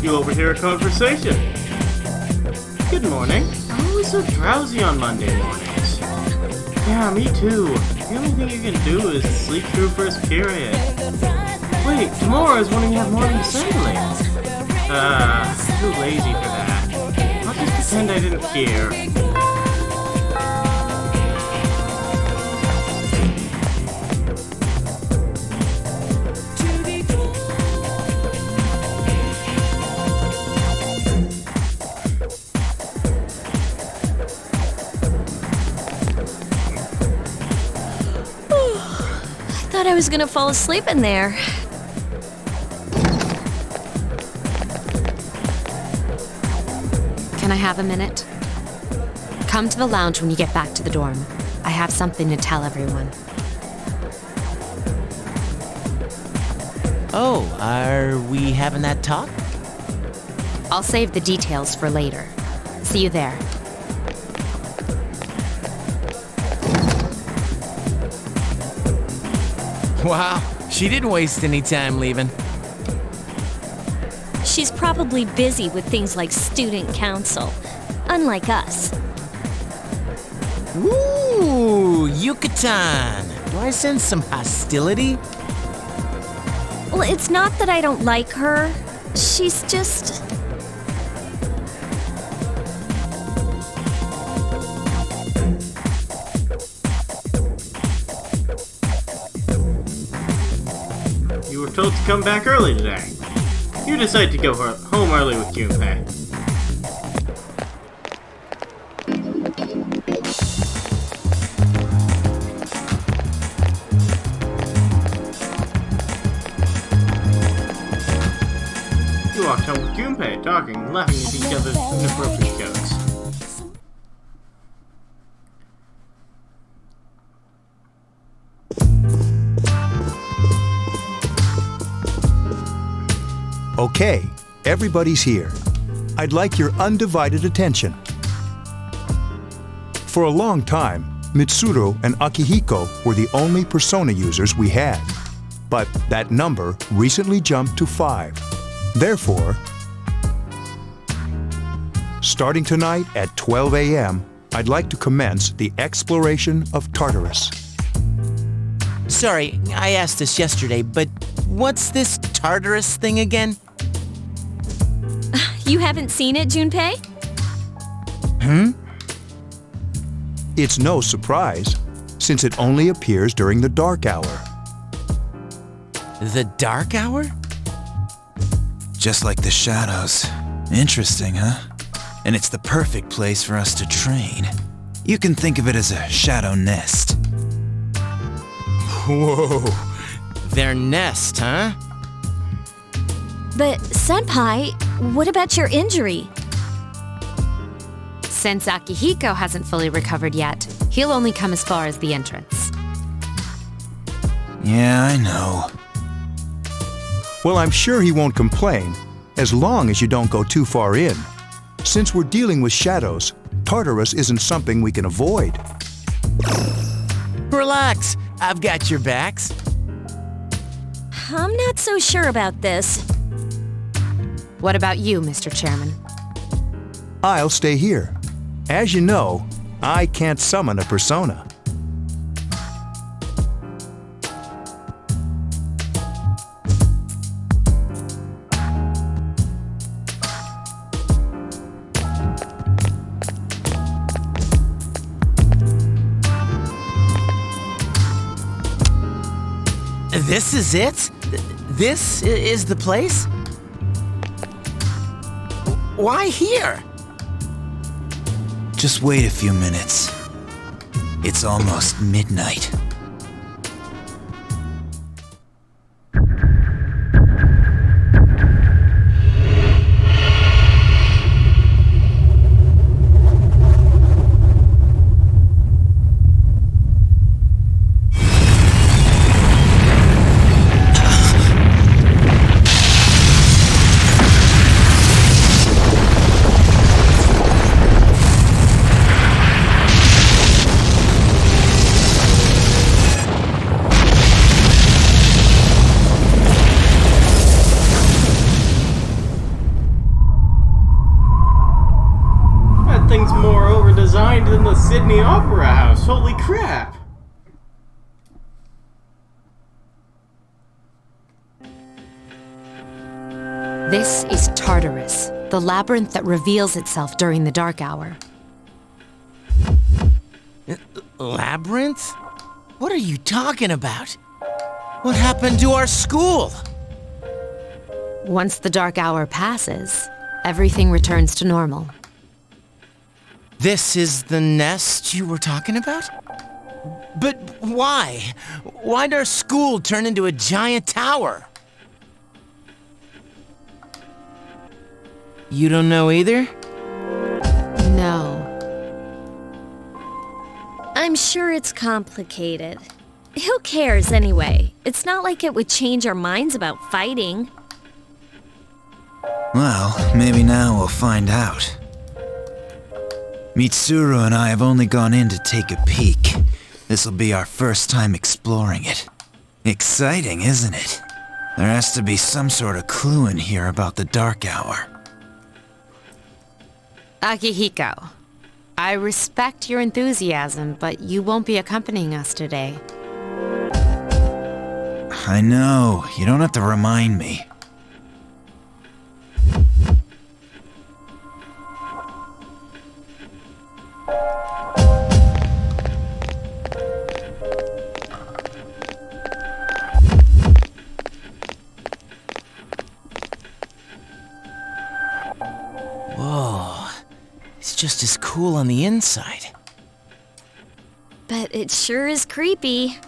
You overhear a conversation. Good morning. I'm always so drowsy on Monday mornings. Yeah, me too. The only thing you can do is sleep through first period. Wait, tomorrow is when we have morning assembly. Too lazy for that. I'll just pretend I didn't hear. I thought I was gonna fall asleep in there. Can I have a minute? Come to the lounge when you get back to the dorm. I have something to tell everyone. Oh, are we having that talk? I'll save the details for later. See you there. Wow, she didn't waste any time leaving. She's probably busy with things like student council, unlike us. Ooh, Yucatan. Do I sense some hostility? Well, it's not that I don't like her. She's just... You were told to come back early today. You decide to go home early with Junpei. You walked home with Junpei, talking and laughing at each other's inappropriate jokes. Okay, everybody's here. I'd like your undivided attention. For a long time, Mitsuru and Akihiko were the only persona users we had. But that number recently jumped to 5. Therefore, starting tonight at 12 a.m., I'd like to commence the exploration of Tartarus. Sorry, I asked this yesterday, but what's this Tartarus thing again? You haven't seen it, Junpei? It's no surprise, since it only appears during the dark hour. The dark hour? Just like the shadows. Interesting, huh? And it's the perfect place for us to train. You can think of it as a shadow nest. Whoa. Their nest, huh? But, Senpai, what about your injury? Since Akihiko hasn't fully recovered yet, he'll only come as far as the entrance. Yeah, I know. Well, I'm sure he won't complain, as long as you don't go too far in. Since we're dealing with shadows, Tartarus isn't something we can avoid. Relax, I've got your backs. I'm not so sure about this. What about you, Mr. Chairman? I'll stay here. As you know, I can't summon a persona. This is it? This is the place? Why here? Just wait a few minutes. It's almost midnight. Thing's more over-designed than the Sydney Opera House. Holy crap! This is Tartarus, the labyrinth that reveals itself during the dark hour. Labyrinth? What are you talking about? What happened to our school? Once the dark hour passes, everything returns to normal. This is the nest you were talking about? But why? Why'd our school turn into a giant tower? You don't know either? No. I'm sure it's complicated. Who cares anyway? It's not like it would change our minds about fighting. Well, maybe now we'll find out. Mitsuru and I have only gone in to take a peek. This'll be our first time exploring it. Exciting, isn't it? There has to be some sort of clue in here about the dark hour. Akihiko, I respect your enthusiasm, but you won't be accompanying us today. I know, you don't have to remind me. Whoa, it's just as cool on the inside. But it sure is creepy.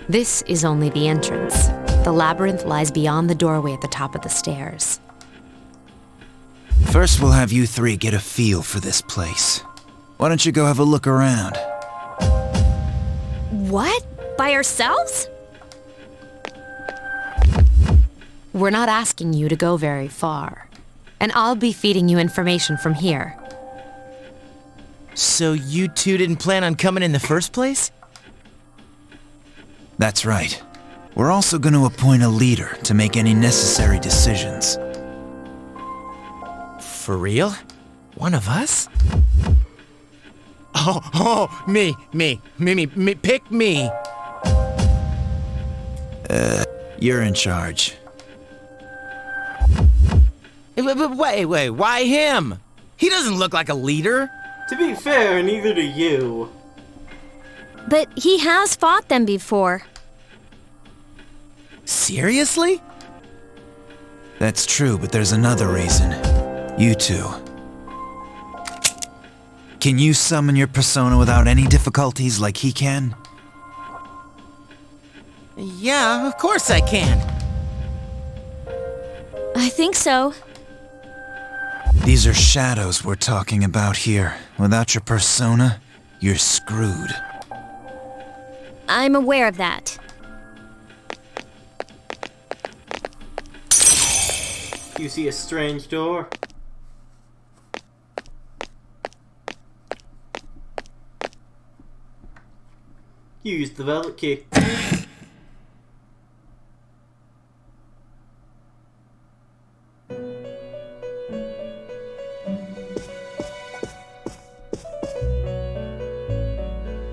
This is only the entrance. The labyrinth lies beyond the doorway at the top of the stairs. First, we'll have you three get a feel for this place. Why don't you go have a look around? What? By ourselves? We're not asking you to go very far. And I'll be feeding you information from here. So you two didn't plan on coming in the first place? That's right. We're also going to appoint a leader to make any necessary decisions. For real? One of us? Oh, me, pick me. You're in charge. Wait, why him? He doesn't look like a leader. To be fair, neither do you. But he has fought them before. Seriously? That's true, but there's another reason. You two. Can you summon your persona without any difficulties like he can? Yeah, of course I can. I think so. These are shadows we're talking about here. Without your persona, you're screwed. I'm aware of that. You see a strange door? Use the velvet key.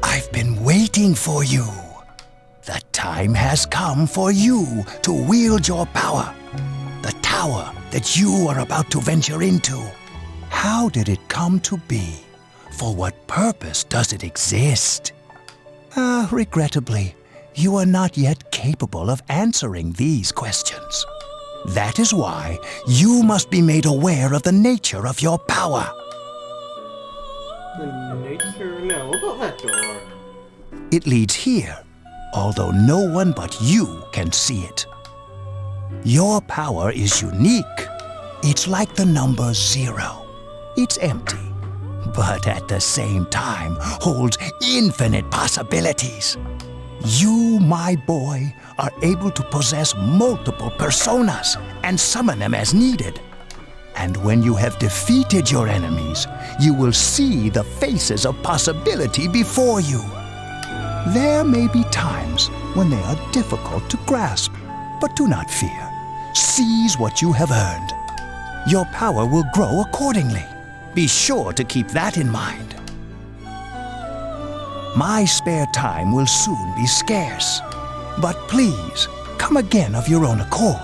I've been waiting for you. The time has come for you to wield your power. The tower that you are about to venture into. How did it come to be? For what purpose does it exist? Regrettably, you are not yet capable of answering these questions. That is why you must be made aware of the nature of your power. The nature? No, what about that door? It leads here, although no one but you can see it. Your power is unique. It's like the number 0. It's empty, but at the same time holds infinite possibilities. You, my boy, are able to possess multiple personas and summon them as needed. And when you have defeated your enemies, you will see the faces of possibility before you. There may be times when they are difficult to grasp, but do not fear. Seize what you have earned. Your power will grow accordingly. Be sure to keep that in mind. My spare time will soon be scarce, but please, come again of your own accord.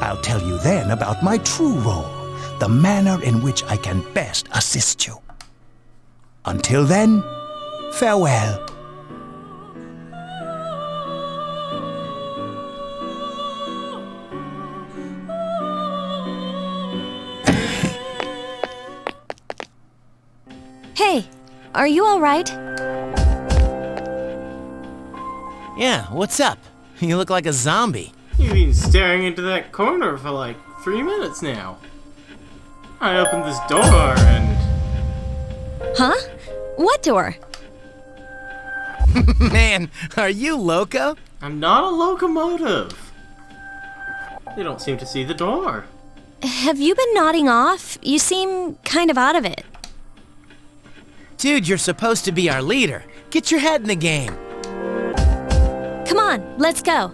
I'll tell you then about my true role, the manner in which I can best assist you. Until then, farewell. Hey, are you all right? Yeah, what's up? You look like a zombie. You've been staring into that corner for like 3 minutes now. I opened this door and... Huh? What door? Man, are you loco? I'm not a locomotive. They don't seem to see the door. Have you been nodding off? You seem kind of out of it. Dude, you're supposed to be our leader. Get your head in the game. Come on, let's go.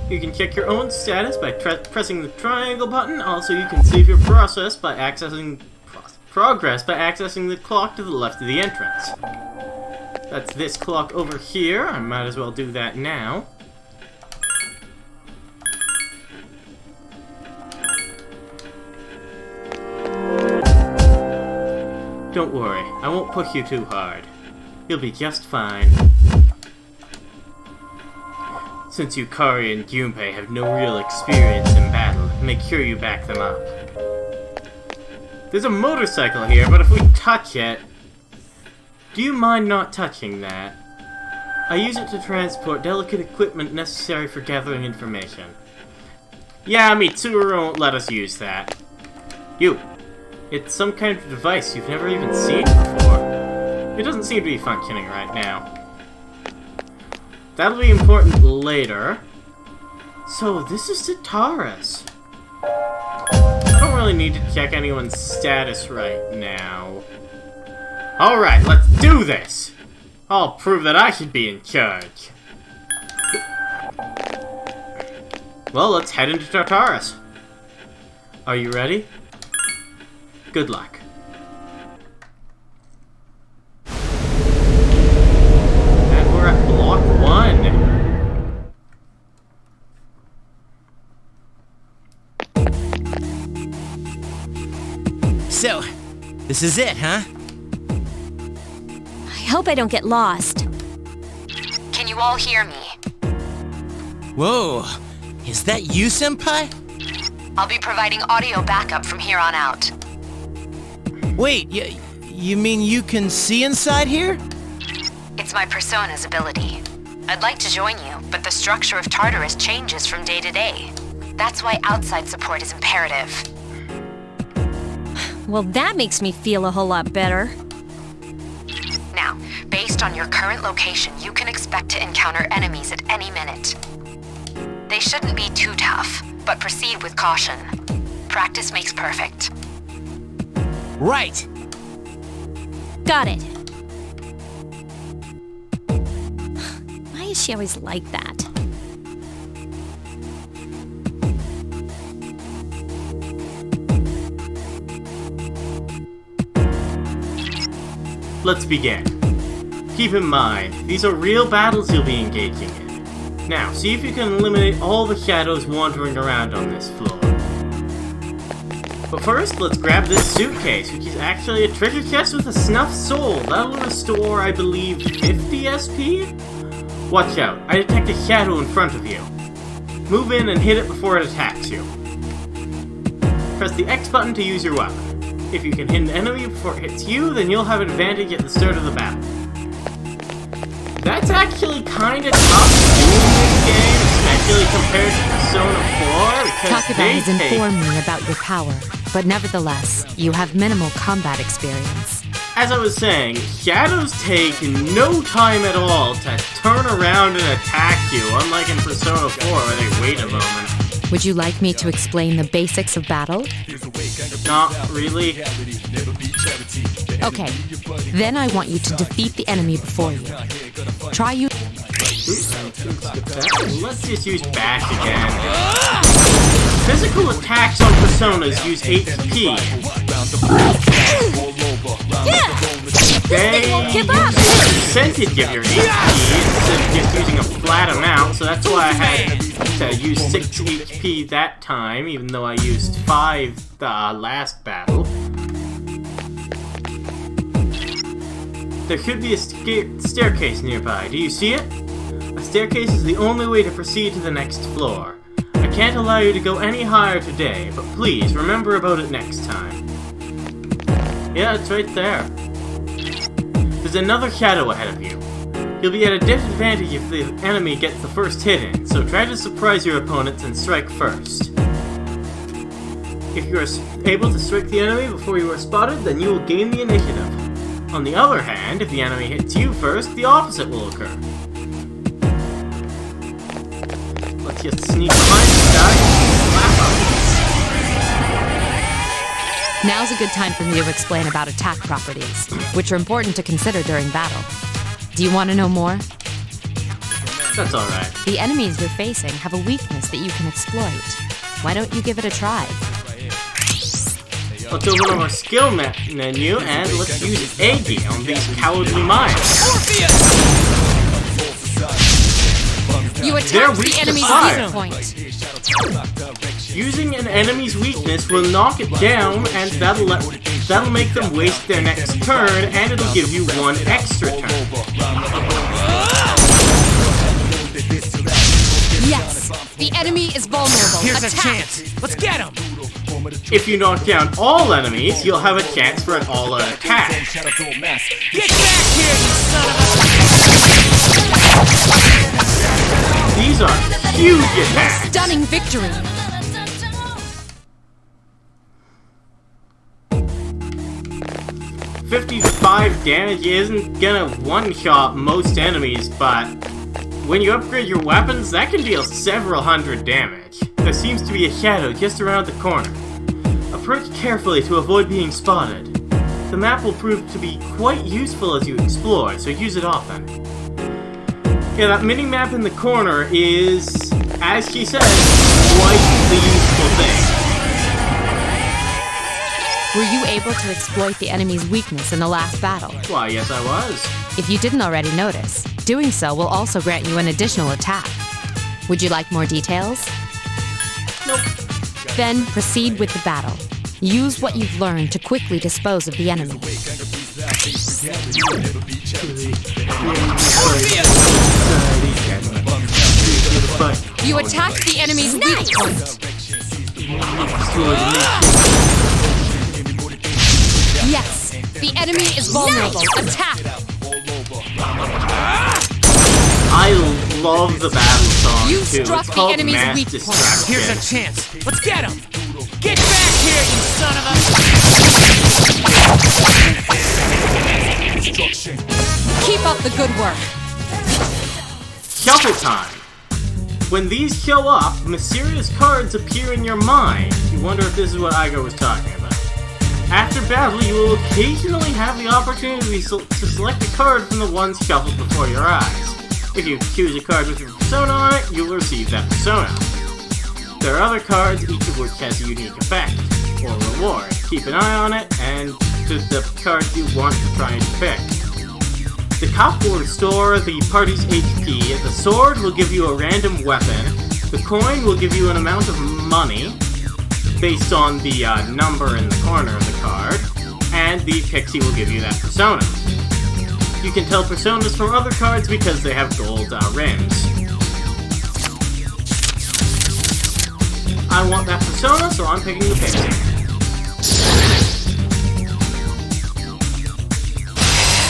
You can check your own status by pressing the triangle button. Also, you can save your progress by accessing the clock to the left of the entrance. That's this clock over here. I might as well do that now. Don't worry, I won't push you too hard. You'll be just fine. Since Yukari and Junpei have no real experience in battle, make sure you back them up. There's a motorcycle here, but if we touch it... Do you mind not touching that? I use it to transport delicate equipment necessary for gathering information. Yeah, Mitsuru won't let us use that. You. It's some kind of device you've never even seen before. It doesn't seem to be functioning right now. That'll be important later. So, this is Tataris. I don't really need to check anyone's status right now. Alright, let's do this! I'll prove that I should be in charge. Well, let's head into Tataris. Are you ready? Good luck. And we're at block This is it, huh? I hope I don't get lost. Can you all hear me? Whoa, is that you, Senpai? I'll be providing audio backup from here on out. Wait, you mean you can see inside here? It's my persona's ability. I'd like to join you, but the structure of Tartarus changes from day to day. That's why outside support is imperative. Well, that makes me feel a whole lot better. Now, based on your current location, you can expect to encounter enemies at any minute. They shouldn't be too tough, but proceed with caution. Practice makes perfect. Right! Got it. Why is she always like that? Let's begin. Keep in mind, these are real battles you'll be engaging in. Now, see if you can eliminate all the shadows wandering around on this floor. But first, let's grab this suitcase, which is actually a treasure chest with a snuffed soul. That'll restore, I believe, 50 SP? Watch out, I detect a shadow in front of you. Move in and hit it before it attacks you. Press the X button to use your weapon. If you can hit an enemy before it hits you, then you'll have an advantage at the start of the battle. That's actually kinda tough doing this game, especially compared to Persona 4, because Takeba has informed me about your power, but nevertheless, you have minimal combat experience. As I was saying, shadows take no time at all to turn around and attack you, unlike in Persona 4 where they wait a moment. Would you like me to explain the basics of battle? Not really. Okay, then I want you to defeat the enemy before you. Try you. Let's just use bash again. Physical attacks on personas use HP. They use a percentage of your HP instead of just using a flat amount, so that's why I had to use 6 HP that time, even though I used 5 the last battle. There should be a staircase nearby. Do you see it? A staircase is the only way to proceed to the next floor. I can't allow you to go any higher today, but please remember about it next time. Yeah, it's right there. There's another shadow ahead of you. You'll be at a disadvantage if the enemy gets the first hit in, so try to surprise your opponents and strike first. If you are able to strike the enemy before you are spotted, then you will gain the initiative. On the other hand, if the enemy hits you first, the opposite will occur. Let's just sneak behind this guy and slap him. Now's a good time for me to explain about attack properties, which are important to consider during battle. Do you want to know more? That's alright. The enemies you're facing have a weakness that you can exploit. Why don't you give it a try? Let's open up our skill menu and let's use Agi on these cowardly mimes. You attacked the enemy's weak point. Using an enemy's weakness will knock it down, and that'll make them waste their next turn, and it'll give you 1 extra turn. Yes, the enemy is vulnerable. Here's Attack. a chance. Let's get him. If you knock down all enemies, you'll have a chance for an all-out attack. Get back here, you son of a... These are huge attacks. Stunning victory. $55 damage isn't gonna one-shot most enemies, but when you upgrade your weapons, that can deal several hundred damage. There seems to be a shadow just around the corner. Approach carefully to avoid being spotted. The map will prove to be quite useful as you explore, so use it often. Yeah, that mini-map in the corner is, as she said, quite the useful thing. Were you able to exploit the enemy's weakness in the last battle? Why, yes I was. If you didn't already notice, doing so will also grant you an additional attack. Would you like more details? Nope. Then proceed with the battle. Use what you've learned to quickly dispose of the enemy. You attacked the enemy's weak point. Yes, the enemy is vulnerable. Attack! I love the battle song You too. struck It's the called enemy's Mass weak point. Distraction. Here's a chance. Let's get him! Get back here, you son of a... Keep up the good work. Shuffle time. When these show up, mysterious cards appear in your mind. You wonder if this is what Igo was talking about. After battle, you will occasionally have the opportunity to select a card from the ones shuffled before your eyes. If you choose a card with your persona on it, you will receive that persona. There are other cards, each of which has a unique effect or reward. Keep an eye on it, and to the card you want to try and pick. The cup will restore the party's HP, the sword will give you a random weapon, the coin will give you an amount of money, based on the number in the corner of the card, and the pixie will give you that persona. You can tell personas from other cards because they have gold rims. I want that persona, so I'm picking the pixie.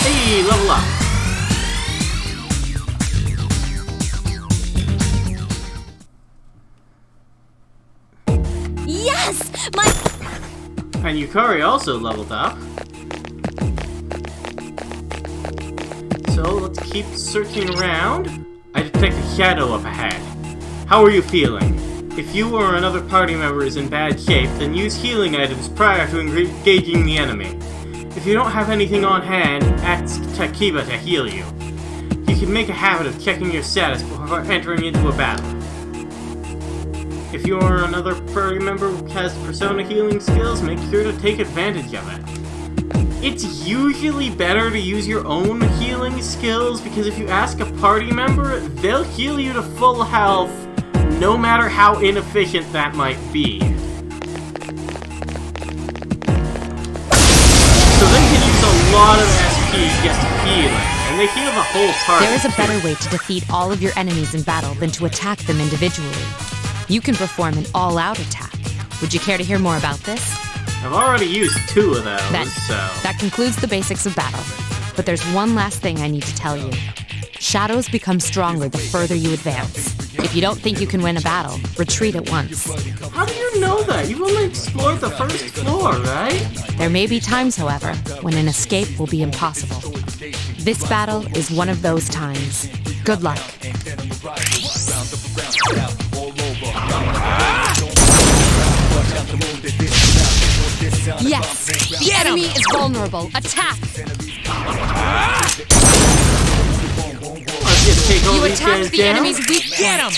Hey, level up! Yes! And Yukari also leveled up. So let's keep searching around. I detect a shadow up ahead. How are you feeling? If you or another party member is in bad shape, then use healing items prior to engaging the enemy. If you don't have anything on hand, ask Takiba to heal you. You can make a habit of checking your status before entering into a battle. If you or another party member has persona healing skills, make sure to take advantage of it. It's usually better to use your own healing skills, because if you ask a party member, they'll heal you to full health, no matter how inefficient that might be. So they can use a lot of SP just healing, and they heal the whole party. There is a better way to defeat all of your enemies in battle than to attack them individually. You can perform an all-out attack. Would you care to hear more about this? I've already used 2 of those, so... That concludes the basics of battle. But there's one last thing I need to tell you. Shadows become stronger the further you advance. If you don't think you can win a battle, retreat at once. How do you know that? You've only explored the first floor, right? There may be times, however, when an escape will be impossible. This battle is one of those times. Good luck. Yes! The enemy is vulnerable. Attack! You attacked the enemy's weak point. Get him!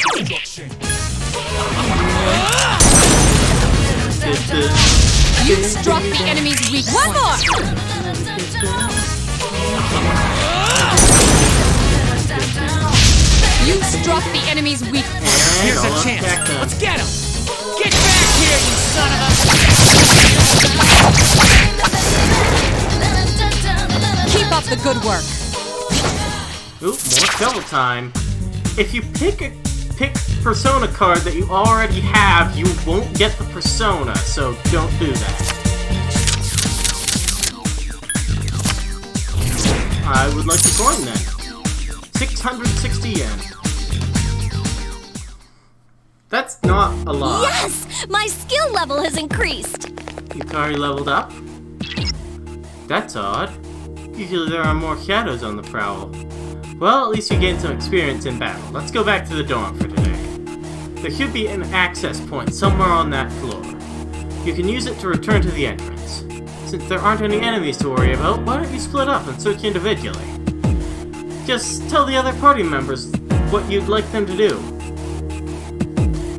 You struck the enemy's weak point. One more! You struck the enemy's weak point. Here's a chance. Let's get him! Get back here, you son of a... Keep up the good work. Oop, more shovel time. If you pick persona card that you already have, you won't get the persona, so don't do that. I would like to coin then. 660 yen. That's not a lot. Yes! My skill level has increased! Yukari leveled up. That's odd. Usually there are more shadows on the prowl. Well, at least you gained some experience in battle. Let's go back to the dorm for today. There should be an access point somewhere on that floor. You can use it to return to the entrance. Since there aren't any enemies to worry about, why don't you split up and search individually? Just tell the other party members what you'd like them to do.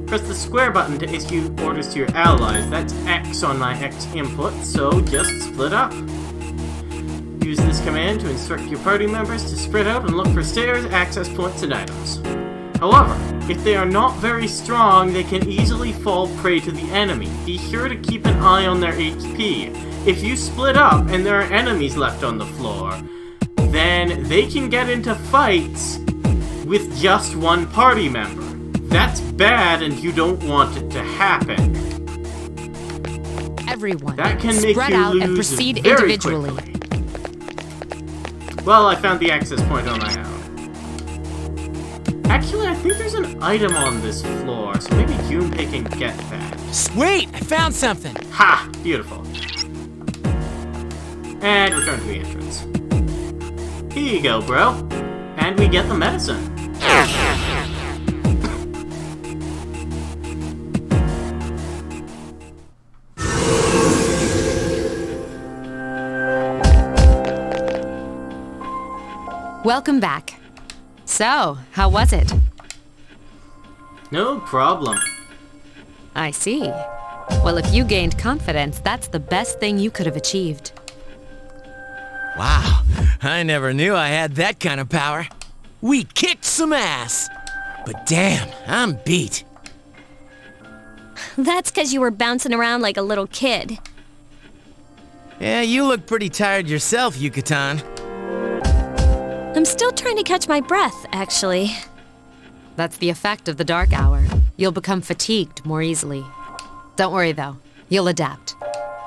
Press the square button to issue orders to your allies. That's X on my X input, so just split up. Use this command to instruct your party members to spread out and look for stairs, access points, and items. However, if they are not very strong, they can easily fall prey to the enemy. Be sure to keep an eye on their HP. If you split up and there are enemies left on the floor, then they can get into fights with just one party member. That's bad and you don't want it to happen. Everyone, that can make spread you out lose and proceed very individually. Quickly. Well, I found the access point on my own. Actually, I think there's an item on this floor, so maybe Junpei can get that. Sweet! I found something! Ha! Beautiful. And return to the entrance. Here you go, bro. And we get the medicine. Welcome back. So, how was it? No problem. I see. Well, if you gained confidence, that's the best thing you could have achieved. Wow, I never knew I had that kind of power. We kicked some ass. But damn, I'm beat. That's because you were bouncing around like a little kid. Yeah, you look pretty tired yourself, Yucatan. I'm still trying to catch my breath, actually. That's the effect of the dark hour. You'll become fatigued more easily. Don't worry, though. You'll adapt.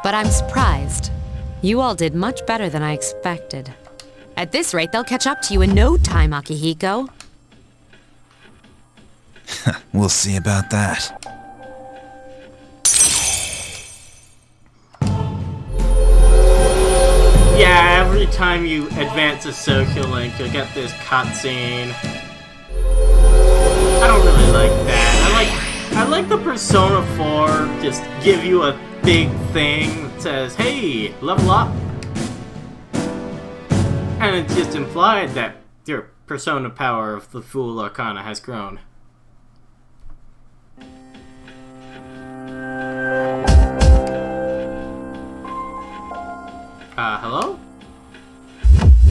But I'm surprised. You all did much better than I expected. At this rate, they'll catch up to you in no time, Akihiko. We'll see about that. Yeah, every time you advance a social link, you'll get this cutscene. I don't really like that. I like the Persona 4 just give you a big thing that says, hey, level up. And it's just implied that your Persona power of the Fool Arcana has grown. Hello?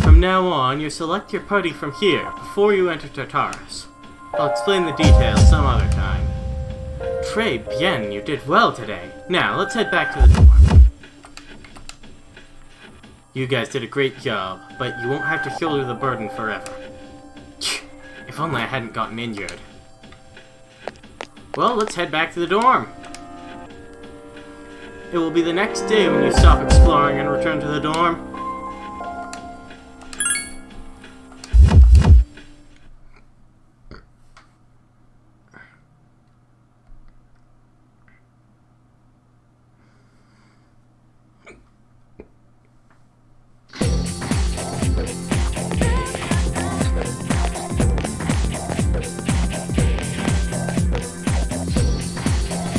From now on, you select your party from here, before you enter Tartarus. I'll explain the details some other time. Très bien, you did well today. Now, let's head back to the dorm. You guys did a great job, but you won't have to shoulder the burden forever. If only I hadn't gotten injured. Well, let's head back to the dorm. It will be the next day when you stop exploring and return to the dorm.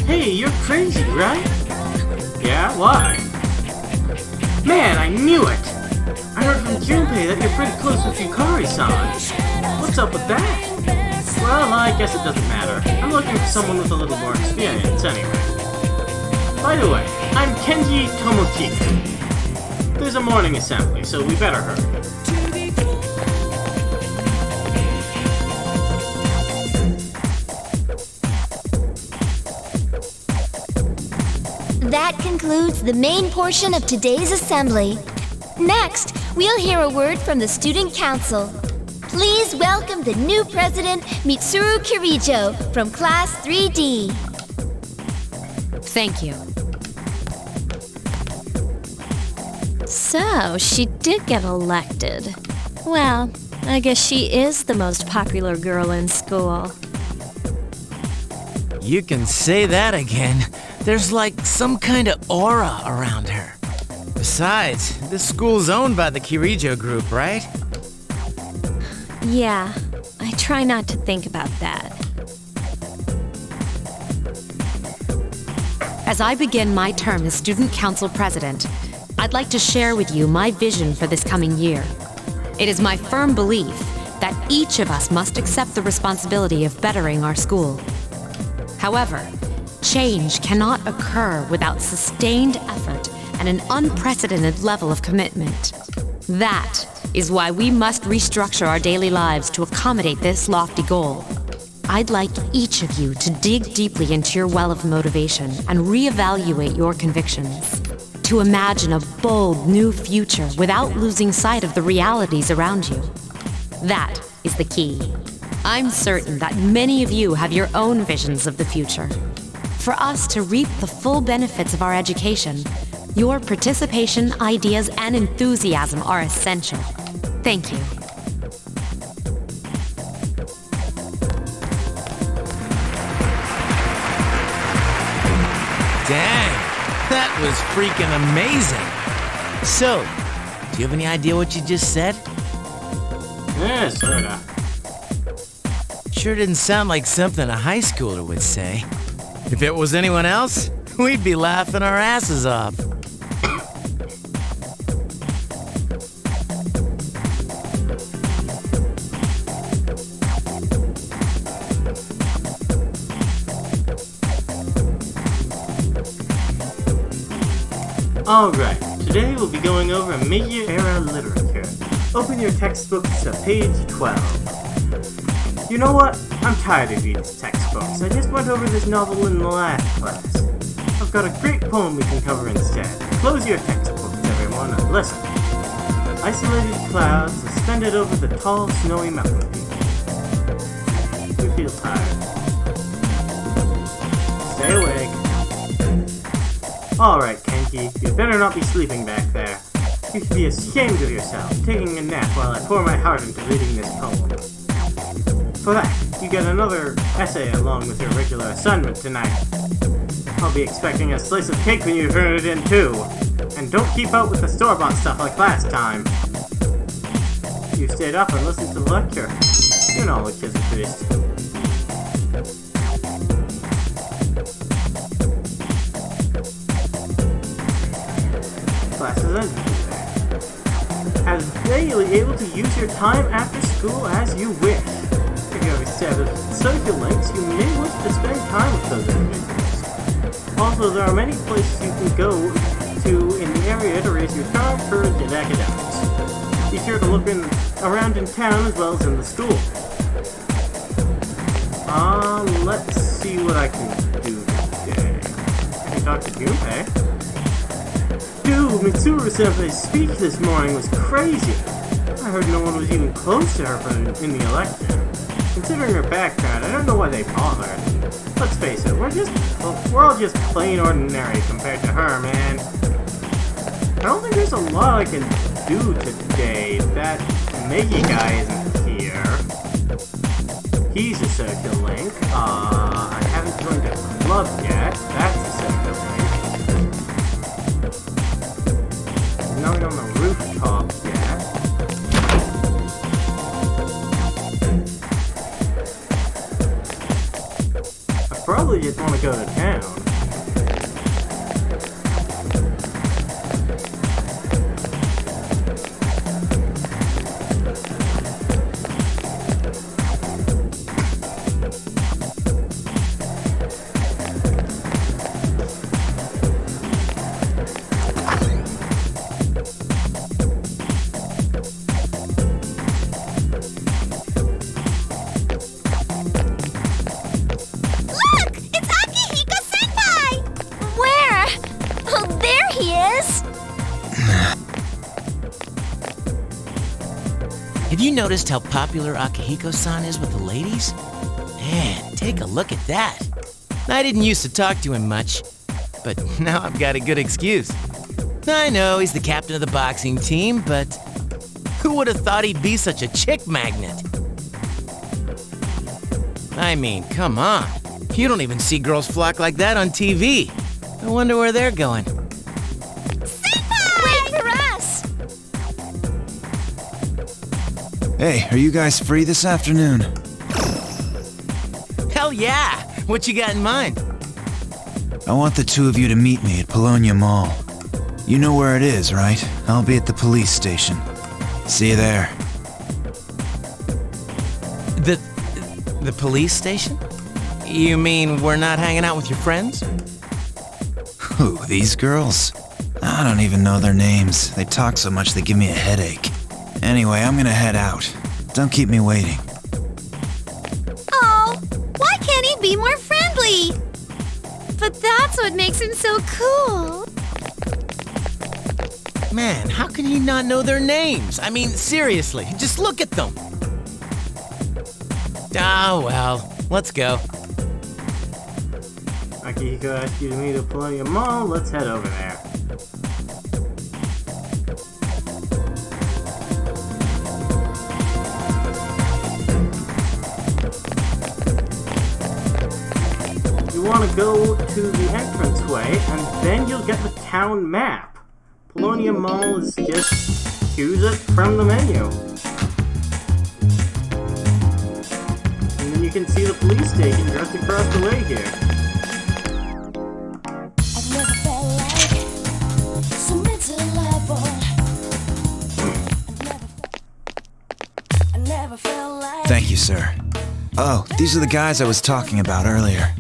Hey, you're crazy, right? Yeah, why? Man, I knew it! I heard from Junpei that you're pretty close with Yukari-san. What's up with that? Well, I guess it doesn't matter. I'm looking for someone with a little more experience anyway. By the way, I'm Kenji Tomochika. There's a morning assembly, so we better hurry. That concludes the main portion of today's assembly. Next, we'll hear a word from the Student Council. Please welcome the new president, Mitsuru Kirijo, from Class 3D. Thank you. So, she did get elected. Well, I guess she is the most popular girl in school. You can say that again. There's like some kind of aura around her. Besides, this school's owned by the Kirijo group, right? Yeah, I try not to think about that. As I begin my term as Student Council President, I'd like to share with you my vision for this coming year. It is my firm belief that each of us must accept the responsibility of bettering our school. However, change cannot occur without sustained effort and an unprecedented level of commitment. That is why we must restructure our daily lives to accommodate this lofty goal. I'd like each of you to dig deeply into your well of motivation and reevaluate your convictions. To imagine a bold new future without losing sight of the realities around you. That is the key. I'm certain that many of you have your own visions of the future. For us to reap the full benefits of our education, your participation, ideas, and enthusiasm are essential. Thank you. Dang, that was freaking amazing. So, do you have any idea what you just said? Yeah, sorta. Sure didn't sound like something a high schooler would say. If it was anyone else, we'd be laughing our asses off. Alright, today we'll be going over Meiji era literature. Open your textbooks to page 12. You know what? I'm tired of these textbooks. I just went over this novel in the last class. I've got a great poem we can cover instead. Close your textbooks, everyone, and listen. Isolated clouds suspended over the tall, snowy mountain peak. You feel tired. Stay awake. Alright, Kenki, you'd better not be sleeping back there. You should be ashamed of yourself, taking a nap while I pour my heart into reading this poem. For that, you get another essay along with your regular assignment tonight. I'll be expecting a slice of cake when you turn it in too. And don't keep out with the store-bought stuff like last time. You stayed up and listened to the lecture. Your knowledge is increased. Classes ended. As daily able to use your time after school as you wish. If you have established social links, you may wish to spend time with those individuals. Also, there are many places you can go to in the area to raise your charm, courage, and academics. Be sure to look around in town as well as in the school. Let's see what I can do today. I can talk to Junpei. Dude, Mitsuru-senpai's speech this morning was crazy. I heard no one was even close to her in the election. Considering her background, I don't know why they bothered. Let's face it, we're all just plain ordinary compared to her, man. I don't think there's a lot I can do today. That Meiji guy isn't here. He's a social link. I haven't joined a club yet. That's a social link. Nothing on the rooftop yet. I probably just want to go to town. Have you noticed how popular Akihiko-san is with the ladies? Man, take a look at that. I didn't used to talk to him much, but now I've got a good excuse. I know he's the captain of the boxing team, but who would have thought he'd be such a chick magnet? I mean, come on. You don't even see girls flock like that on TV. I wonder where they're going. Wait for us! Hey, are you guys free this afternoon? Hell yeah! What you got in mind? I want the two of you to meet me at Polonia Mall. You know where it is, right? I'll be at the police station. See you there. The police station? You mean we're not hanging out with your friends? Who, these girls? I don't even know their names. They talk so much they give me a headache. Anyway, I'm gonna head out. Don't keep me waiting. Oh, can he be more friendly? But that's what makes him so cool. Man, how can he not know their names? I mean, seriously, just look at them. Ah, well, let's go. Akihiko asked you to meet at Polonium Mall. Let's head over there. You want to go to the entranceway, and then you'll get the town map. Polonium Mall is just choose it from the menu. And then you can see the police station just across the way here. Thank you, sir. Oh, these are the guys I was talking about earlier.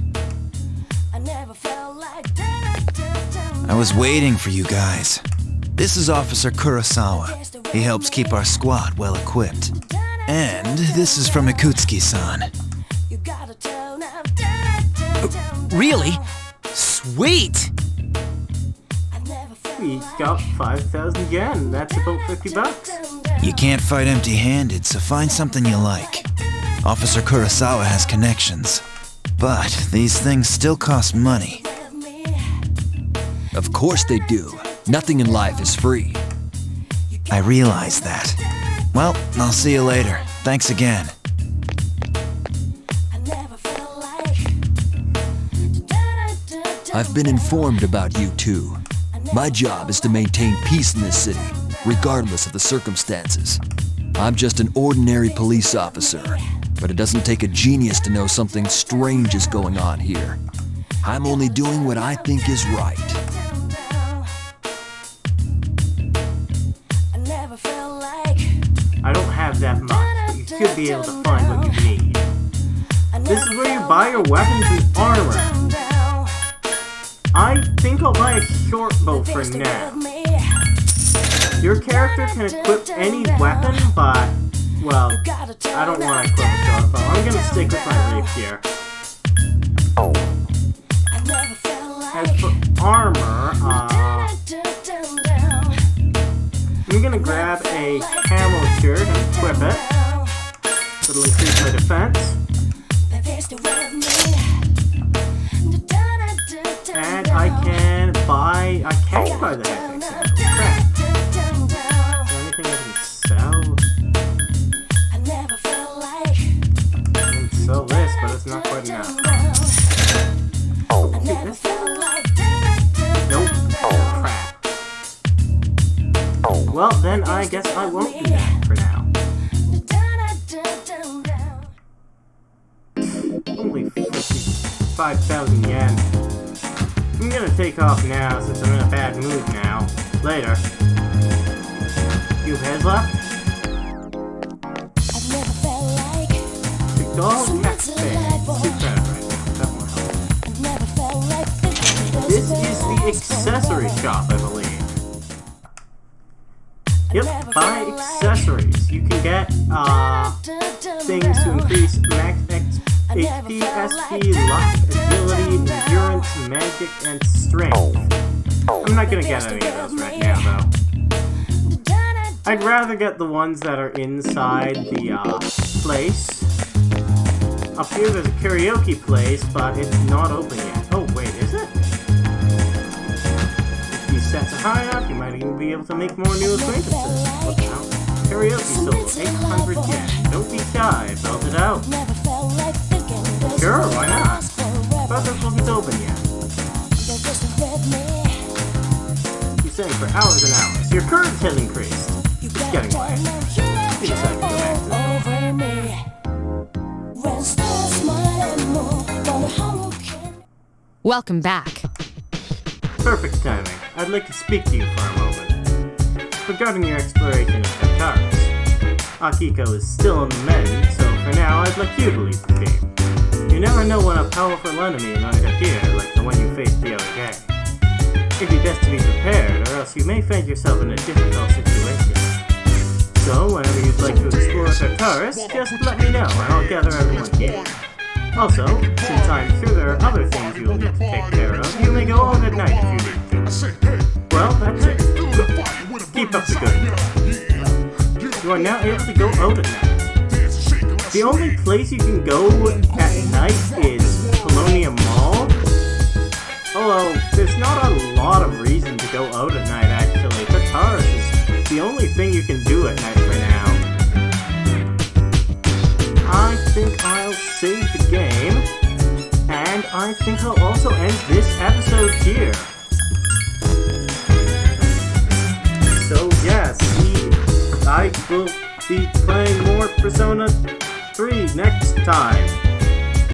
I was waiting for you guys. This is Officer Kurosawa. He helps keep our squad well equipped. And this is from Ikutsuki-san. Really? Sweet! We each got 5,000 yen. That's about $50. You can't fight empty-handed, so find something you like. Officer Kurosawa has connections. But these things still cost money. Of course they do. Nothing in life is free. I realize that. Well, I'll see you later. Thanks again. I've been informed about you two. My job is to maintain peace in this city, regardless of the circumstances. I'm just an ordinary police officer, but it doesn't take a genius to know something strange is going on here. I'm only doing what I think is right. I don't have that much, but you should be able to find what you need. This is where you buy your weapons and armor. I think I'll buy a short bow for now. Your character can equip any weapon, but, well, I don't want to equip a short bow. I'm gonna stick with my rapier. As for armor, I'm gonna grab a camo shirt and equip it. It'll increase my defense. And I can buy the hectic sandals. Crap. Is there anything I can sell? I can sell this, but it's not quite enough. Dude, this? Nope. Crap. Well, then I guess I won't do that for now. Only 5,000 yen. I'm gonna take off now since I'm in a bad mood now. Later. Few heads left? Dog cat spade. 2 credit right now. That won't help. This is the accessory shop, I believe. Yep, buy accessories. You can get things to increase max HP, SP, luck, agility, endurance, magic, and strength. I'm not gonna get any of those right now, though. I'd rather get the ones that are inside the place. Up here there's a karaoke place, but it's not open yet. Oh, wait, is it? If these sets are high enough, you might even be able to make more new acquaintances. Look out. Karaoke solo, 800 yen. Don't be shy, belt it out. Sure, why not? But this wasn't open yet. You sang for hours and hours. Your courage has increased. It's getting late. You decide to go back to Welcome back. Perfect timing. I'd like to speak to you for a moment. Regarding your exploration of Tartarus. Akiko is still in the menu, so for now I'd like you to lead the team. You never know when a powerful enemy might appear, like the one you faced the other day. It'd be best to be prepared, or else you may find yourself in a difficult situation. So, whenever you'd like to explore Tartarus, just let me know, and I'll gather everyone here. Also, since I'm sure there are other things you'll need to take care of, you may go out at night if you need to. Well, that's it. Keep up the good work. You are now able to go out at night. The only place you can go at night is Colonia Mall. Although, there's not a lot of reason to go out at night actually. Tartarus is the only thing you can do at night for now. I think I'll save the game, and I think I'll also end this episode here. So yes, I will be playing more Persona 3 next time.